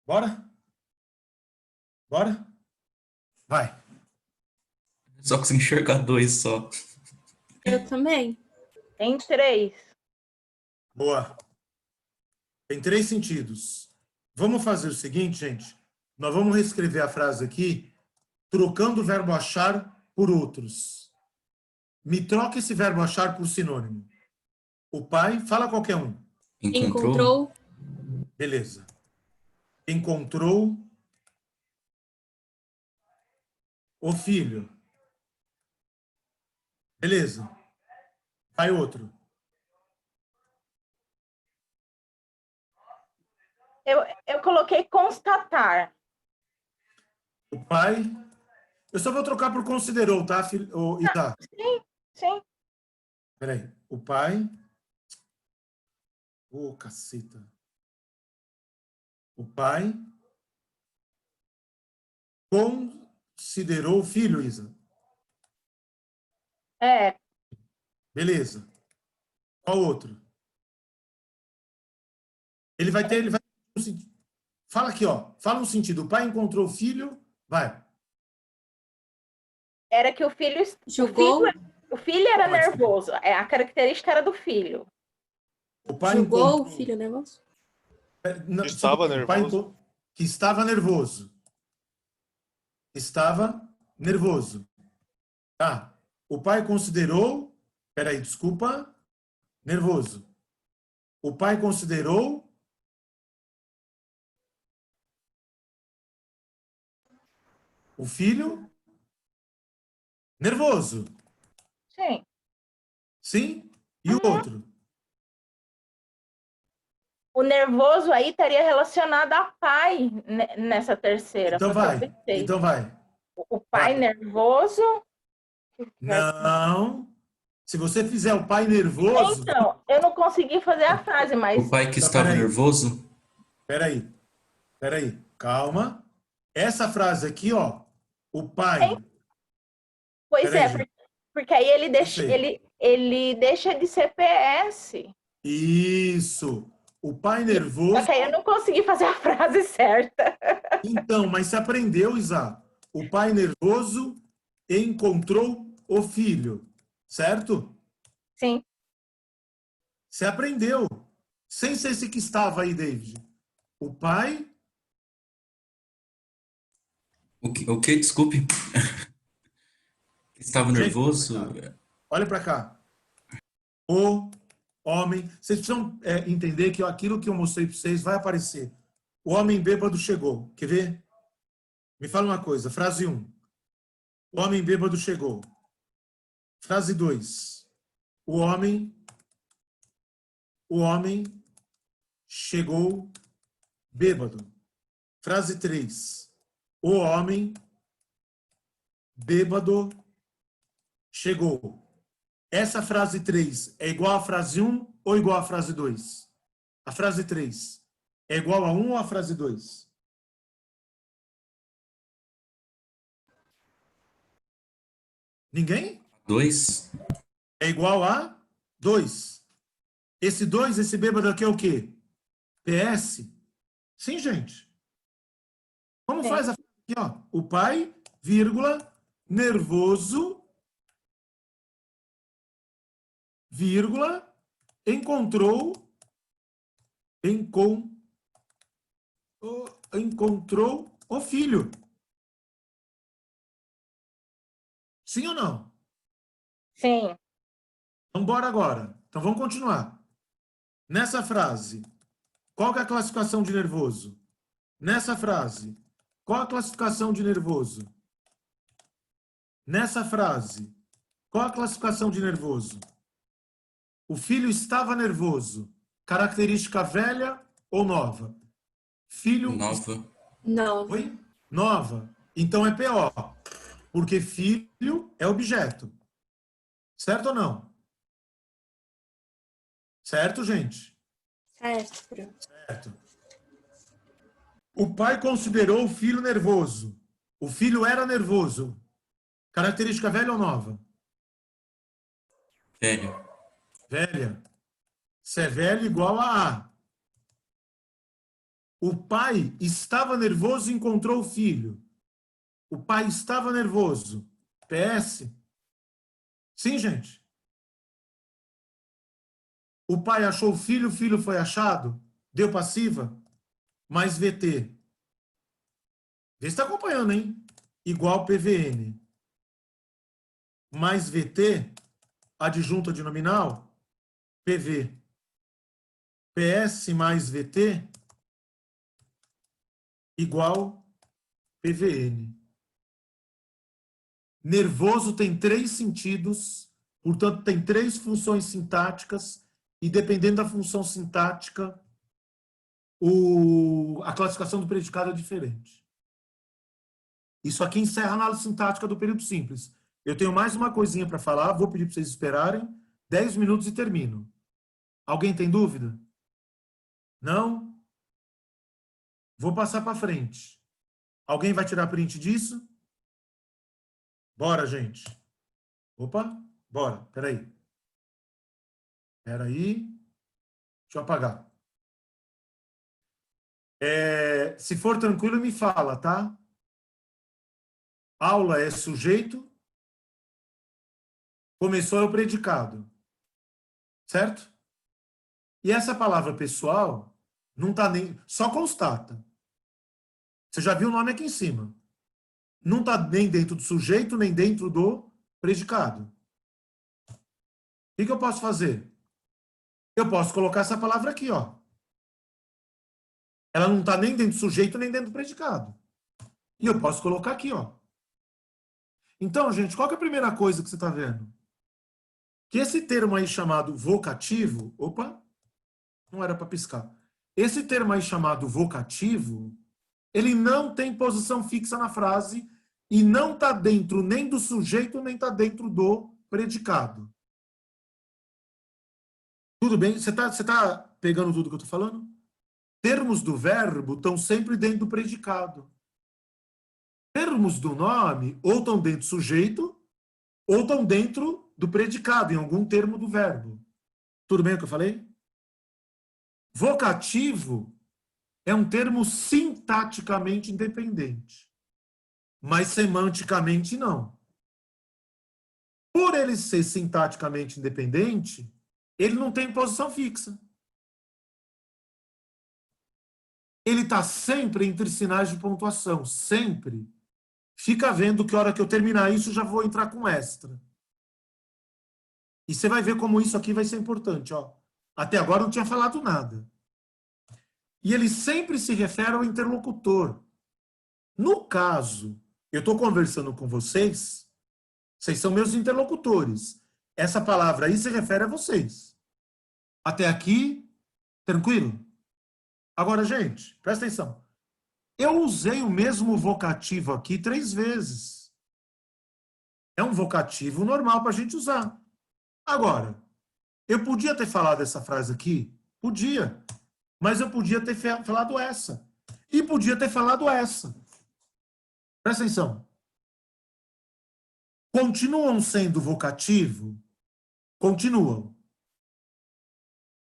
Bora? Bora? Vai. Só consigo enxergar 2 só. Eu também. Em 3. Boa. Tem 3 sentidos. Vamos fazer o seguinte, gente. Nós vamos reescrever a frase aqui, trocando o verbo achar por outros. Me troca esse verbo achar por sinônimo. O pai, fala qualquer um. Encontrou. Beleza. Encontrou o filho. Beleza. Vai outro. Eu coloquei constatar. O pai. Eu só vou trocar por considerou, tá, Ita? Sim. Peraí. O pai. Ô, caceta. O pai considerou o filho, Isa. É. Beleza. Qual outro? Ele vai ter um sentido. Fala aqui, ó. Fala um sentido. O pai encontrou o filho. Vai. Era que o filho... Jogou. O filho era nervoso. A característica era do filho. O pai Jogou o filho nervoso? Não, Estava nervoso. Que estava nervoso. estava nervoso. Tá. O pai considerou... Peraí, desculpa. Nervoso. O pai considerou... O filho... Nervoso. Sim. Sim? E o outro? O nervoso aí estaria relacionado a pai nessa terceira. Então foi o que eu vai. pensei. Então vai. O pai Vai. nervoso. Não. Se você fizer o pai nervoso... Então, eu não consegui fazer a frase, mas. O pai que Tá, estava peraí. nervoso? Peraí. Calma. Essa frase aqui, ó. O pai... Pois Peraí, é, gente. porque aí ele deixa, Sei. ele deixa de ser PS. Isso. O pai Só nervoso... que aí eu não consegui fazer a frase certa. Então, mas você aprendeu, Isa. O pai nervoso encontrou o filho. Certo? Sim. Você aprendeu. Sem ser esse que estava aí, David. O pai... O que? Desculpe. Estava Gente, nervoso? olha para cá. O homem... Vocês precisam entender que aquilo que eu mostrei para vocês vai aparecer. O homem bêbado chegou. Quer ver? Me fala uma coisa. Frase 1. O homem bêbado chegou. Frase 2. O homem chegou bêbado. Frase 3. O homem bêbado chegou. Essa frase 3 é igual à frase 1 ou igual à frase 2? A frase 3 é igual a 1 ou à frase 2? Ninguém? 2? É igual a 2. Esse 2, esse bêbado aqui é o quê? PS? Sim, gente. Como Sim. faz a frase aqui, ó? O pai, vírgula, nervoso, vírgula, encontrou o filho. Sim ou não? Sim. Então, bora agora. Então, vamos continuar. Nessa frase, qual que é a classificação de nervoso? Nessa frase, qual a classificação de nervoso? Nessa frase, qual a classificação de nervoso? O filho estava nervoso. Característica velha ou nova? Filho... Nova. Não. Oi? Nova. Então é PO. Porque filho é objeto. Certo ou não? Certo, gente? Certo. Certo. O pai considerou o filho nervoso. O filho era nervoso. Característica velha ou nova? Velho. Velha. Se é velho, igual a A. O pai estava nervoso e encontrou o filho. O pai estava nervoso. PS? Sim, gente? O pai achou o filho foi achado? Deu passiva? Mais VT. Vê se está acompanhando, hein? Igual PVN. Mais VT, adjunta de nominal, PV. PS mais VT igual PVN. Nervoso tem 3 sentidos, portanto, tem 3 funções sintáticas, e dependendo da função sintática, a classificação do predicado é diferente. Isso aqui encerra a análise sintática do período simples. Eu tenho mais uma coisinha para falar, vou pedir para vocês esperarem 10 minutos e termino. Alguém tem dúvida? Não? Vou passar para frente. Alguém vai tirar print disso? Bora, gente. Opa, bora. Peraí. Deixa eu apagar. Se for tranquilo, me fala, tá? Aula é sujeito. Começou é o predicado. Certo? E essa palavra pessoal não tá nem... Só constata. Você já viu o nome aqui em cima. não está nem dentro do sujeito, nem dentro do predicado. O que eu posso fazer? Eu posso colocar essa palavra aqui, ó. Ela não está nem dentro do sujeito, nem dentro do predicado. E eu posso colocar aqui, ó. Então, gente, qual que é a primeira coisa que você está vendo? Que esse termo aí chamado vocativo... Opa! Não era para piscar. Esse termo aí chamado vocativo, ele não tem posição fixa na frase e não está dentro nem do sujeito, nem está dentro do predicado. Tudo bem? Você tá pegando tudo que eu estou falando? Termos do verbo estão sempre dentro do predicado. Termos do nome ou estão dentro do sujeito ou estão dentro do predicado, em algum termo do verbo. Tudo bem o que eu falei? Vocativo é um termo sintaticamente independente, mas semanticamente não. Por ele ser sintaticamente independente, ele não tem posição fixa. Ele está sempre entre sinais de pontuação, sempre. Fica vendo que a hora que eu terminar isso, já vou entrar com extra. E você vai ver como isso aqui vai ser importante. Ó. Até agora eu não tinha falado nada. E ele sempre se refere ao interlocutor. No caso, eu estou conversando com vocês são meus interlocutores. Essa palavra aí se refere a vocês. Até aqui, tranquilo? Agora, gente, presta atenção. Eu usei o mesmo vocativo aqui 3 vezes. É um vocativo normal para a gente usar. Agora, eu podia ter falado essa frase aqui? Podia. Mas eu podia ter falado essa. E podia ter falado essa. Presta atenção. Continuam sendo vocativo? Continuam.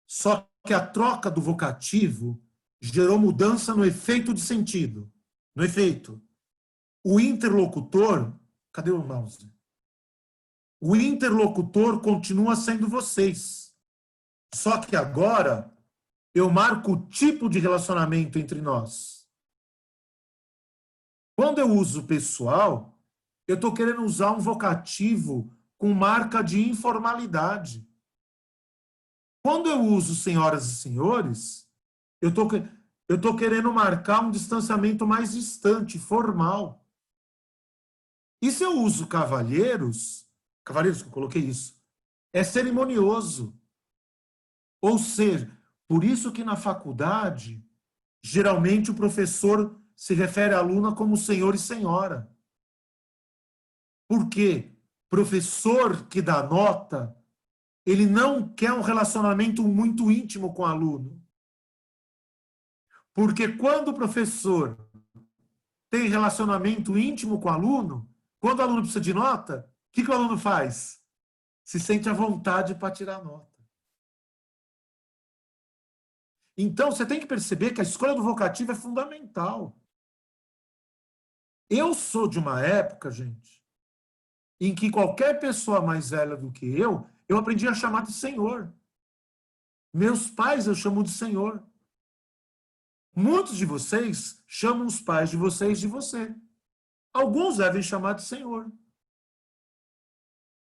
Só que a troca do vocativo gerou mudança no efeito de sentido. No efeito. O interlocutor... Cadê o mouse? O interlocutor continua sendo vocês. Só que agora eu marco o tipo de relacionamento entre nós. Quando eu uso pessoal, eu estou querendo usar um vocativo com marca de informalidade. Quando eu uso senhoras e senhores, eu estou querendo marcar um distanciamento mais distante, formal. E se eu uso cavalheiros que eu coloquei isso, é cerimonioso. Ou seja, por isso que na faculdade, geralmente o professor se refere à aluna como senhor e senhora. Por quê? Professor que dá nota, ele não quer um relacionamento muito íntimo com o aluno. Porque quando o professor tem relacionamento íntimo com o aluno, quando o aluno precisa de nota, o que o aluno faz? Se sente à vontade para tirar nota. Então, você tem que perceber que a escolha do vocativo é fundamental. Eu sou de uma época, gente, em que qualquer pessoa mais velha do que eu aprendi a chamar de senhor. Meus pais eu chamo de senhor. Muitos de vocês chamam os pais de vocês de você. Alguns devem chamar de senhor.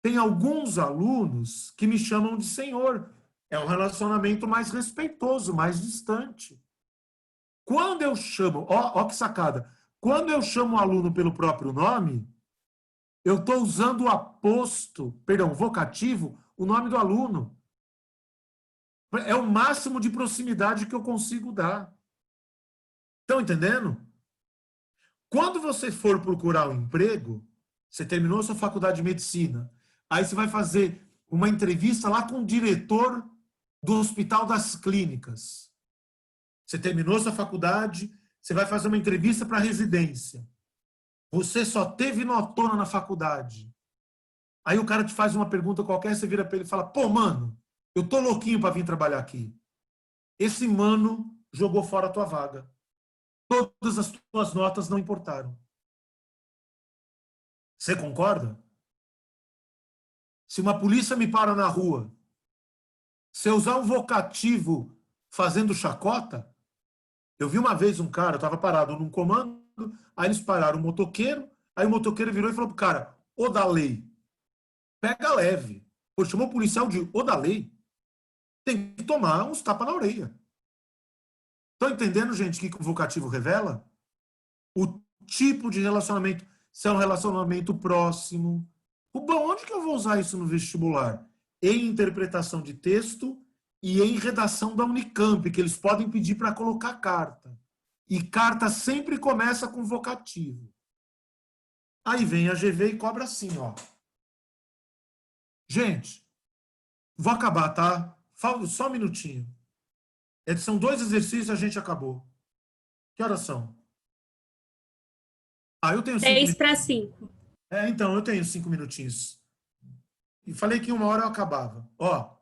Tem alguns alunos que me chamam de senhor. É um relacionamento mais respeitoso, mais distante. Quando eu chamo, ó que sacada, quando eu chamo o aluno pelo próprio nome, eu estou usando o aposto, perdão, vocativo, o nome do aluno. É o máximo de proximidade que eu consigo dar. Estão entendendo? Quando você for procurar um emprego, você terminou sua faculdade de medicina, aí você vai fazer uma entrevista lá com o diretor do Hospital das Clínicas. Você terminou sua faculdade, você vai fazer uma entrevista para residência. Você só teve notona na faculdade. Aí o cara te faz uma pergunta qualquer, você vira para ele e fala, pô, mano, eu tô louquinho para vir trabalhar aqui. Esse mano jogou fora a tua vaga. Todas as tuas notas não importaram. Você concorda? Se uma polícia me para na rua, se eu usar um vocativo fazendo chacota, eu vi uma vez um cara, eu estava parado num comando, aí eles pararam um motoqueiro, Aí o motoqueiro virou e falou pro cara, ô da lei, pega leve. Pô, chamou o policial de ô da lei. Tem que tomar uns tapas na orelha. Estão entendendo, gente, o que o vocativo revela? O tipo de relacionamento, se é um relacionamento próximo. Bom, onde que eu vou usar isso no vestibular? Em interpretação de texto e em redação da Unicamp, que eles podem pedir para colocar carta. E carta sempre começa com vocativo. Aí vem a GV e cobra assim, ó. Gente, vou acabar, tá? Só um minutinho. São 2 exercícios e a gente acabou. Que horas são? Eu tenho 5 10 para 5. Então, eu tenho 5 minutinhos. E falei que em 1 hora eu acabava. Ó,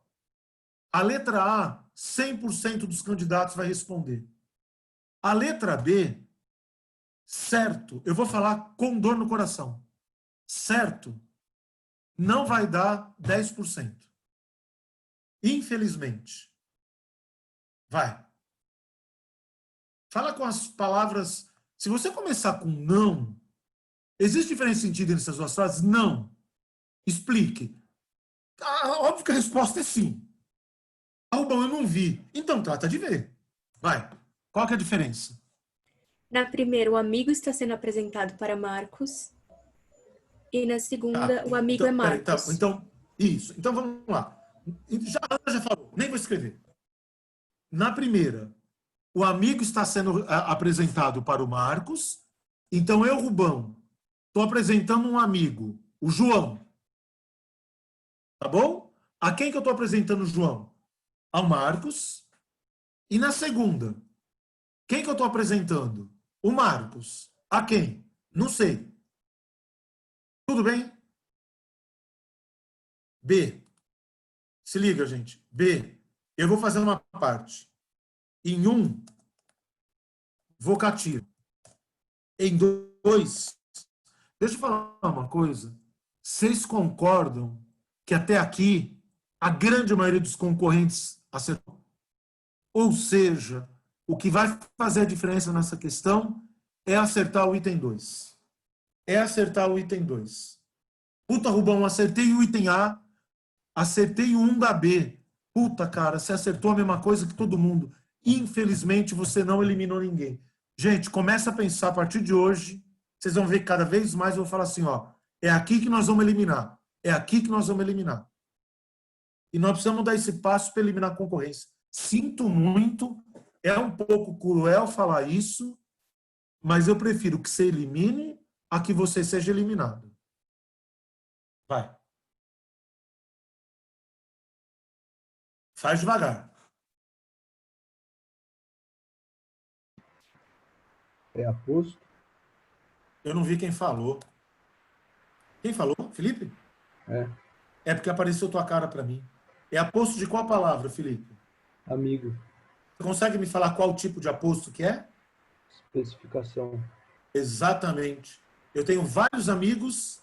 a letra A, 100% dos candidatos vai responder. A letra B, certo, eu vou falar com dor no coração. Certo, não vai dar 10%. Infelizmente. Vai. Fala com as palavras. Se você começar com não, existe diferença de sentido nessas duas frases? Não. Explique. Óbvio que a resposta é sim. Bom, eu não vi. Então trata de ver. Vai. Qual que é a diferença? Na primeira, o amigo está sendo apresentado para Marcos. E na segunda, o amigo então, é Marcos. Então, isso. Então vamos lá. A Ana já falou, nem vou escrever. Na primeira, o amigo está sendo apresentado para o Marcos. Então eu, Rubão, estou apresentando um amigo, o João. Tá bom? A quem que eu estou apresentando o João? Ao Marcos. E na segunda, quem que eu estou apresentando? O Marcos. A quem? Não sei. Tudo bem? B. Se liga, gente. B. Eu vou fazer uma parte. Em 1, vocativo. Em 2, deixa eu falar uma coisa. Vocês concordam que até aqui a grande maioria dos concorrentes acertou? Ou seja, o que vai fazer a diferença nessa questão é acertar o item 2. É acertar o item 2. Puta, Rubão, acertei o item A, acertei o 1 da B. Puta, cara, você acertou a mesma coisa que todo mundo. Infelizmente, você não eliminou ninguém. Gente, começa a pensar a partir de hoje, vocês vão ver que cada vez mais eu vou falar assim, ó, é aqui que nós vamos eliminar. É aqui que nós vamos eliminar. E nós precisamos dar esse passo para eliminar a concorrência. Sinto muito, é um pouco cruel falar isso, mas eu prefiro que você elimine a que você seja eliminado. Vai. Faz devagar. É aposto? Eu não vi quem falou. Quem falou? Felipe? É porque apareceu tua cara para mim. É aposto de qual palavra, Felipe? Amigo. Você consegue me falar qual tipo de aposto que é? Especificação. Exatamente. Eu tenho vários amigos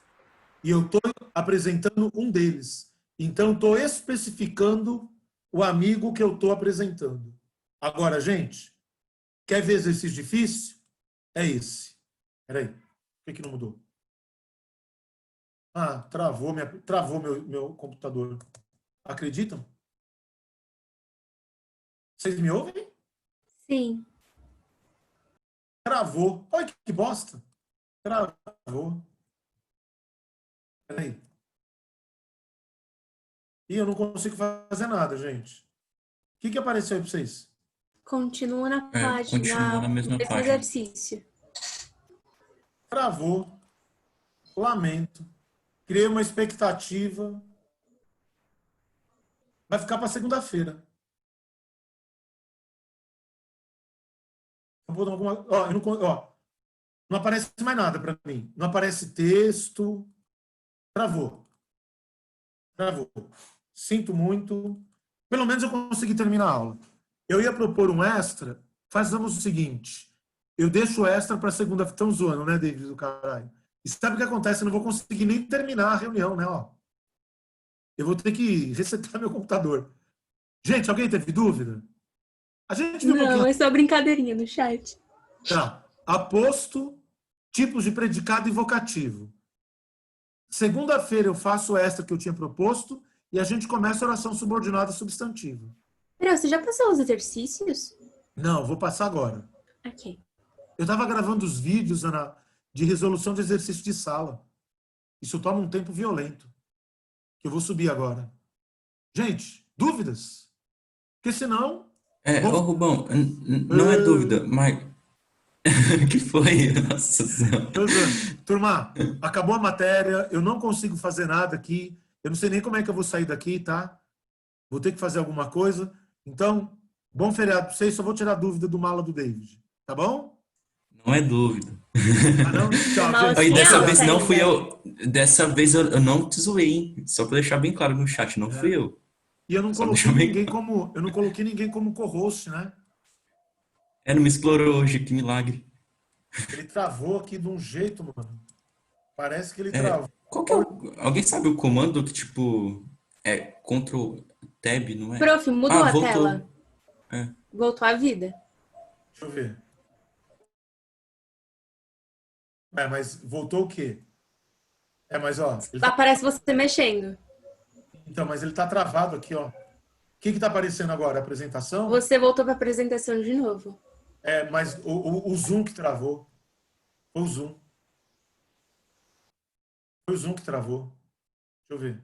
e eu estou apresentando um deles. Então, estou especificando o amigo que eu estou apresentando. Agora, gente, quer ver exercício difícil? É esse. Espera aí. Por que não mudou? Travou meu computador. Acreditam? Vocês me ouvem? Sim. Travou. Olha que bosta. Travou. Peraí. E eu não consigo fazer nada, gente. O que apareceu aí para vocês? Continua na página. Continua na mesma página. Exercício. Travou. Lamento. Criei uma expectativa. Vai ficar para segunda-feira. Não aparece mais nada para mim. Não aparece texto. Travou. Sinto muito. Pelo menos eu consegui terminar a aula. Eu ia propor um extra. Fazemos o seguinte. Eu deixo o extra para segunda. Estão zoando, né, David do caralho? E sabe o que acontece? Eu não vou conseguir nem terminar a reunião, né? Eu vou ter que resetar meu computador. Gente, alguém teve dúvida? A gente viu Não, é só brincadeirinha no chat. Tá. Aposto tipos de predicado e vocativo. Segunda-feira eu faço esta que eu tinha proposto e a gente começa a oração subordinada substantiva. Peraí, você já passou os exercícios? Não, vou passar agora. Ok. Eu estava gravando os vídeos, Ana, de resolução de exercício de sala. Isso toma um tempo violento. Que eu vou subir agora. Gente, dúvidas? Porque senão... Ô Rubão, não é dúvida, mas... que foi? Nossa Senhora. Turma, acabou a matéria, eu não consigo fazer nada aqui, eu não sei nem como é que eu vou sair daqui, tá? Vou ter que fazer alguma coisa. Então, bom feriado para vocês, só vou tirar dúvida do mala do David, tá bom? Não é dúvida. Ah, não? Tchau, gente. Aí dessa Não, vez não fui ainda. eu. Dessa vez eu não te zoei, hein? Só pra deixar bem claro no chat, não fui eu. E eu não Só coloquei deixa bem ninguém claro. como, eu não coloquei ninguém como co-host, né? Não me explorou hoje, que milagre. Ele travou aqui de um jeito, mano. Parece que ele travou. Qual que é Alguém sabe o comando que, tipo, é Ctrl Tab, não é? Prof, mudou a voltou. tela. É. Voltou à vida. Deixa eu ver. Mas voltou o quê? Mas ó... Aparece você mexendo. Então, mas ele tá travado aqui, ó. O que tá aparecendo agora? A apresentação? Você voltou para a apresentação de novo. Mas o Zoom que travou. Foi o Zoom. Foi o Zoom que travou. Deixa eu ver.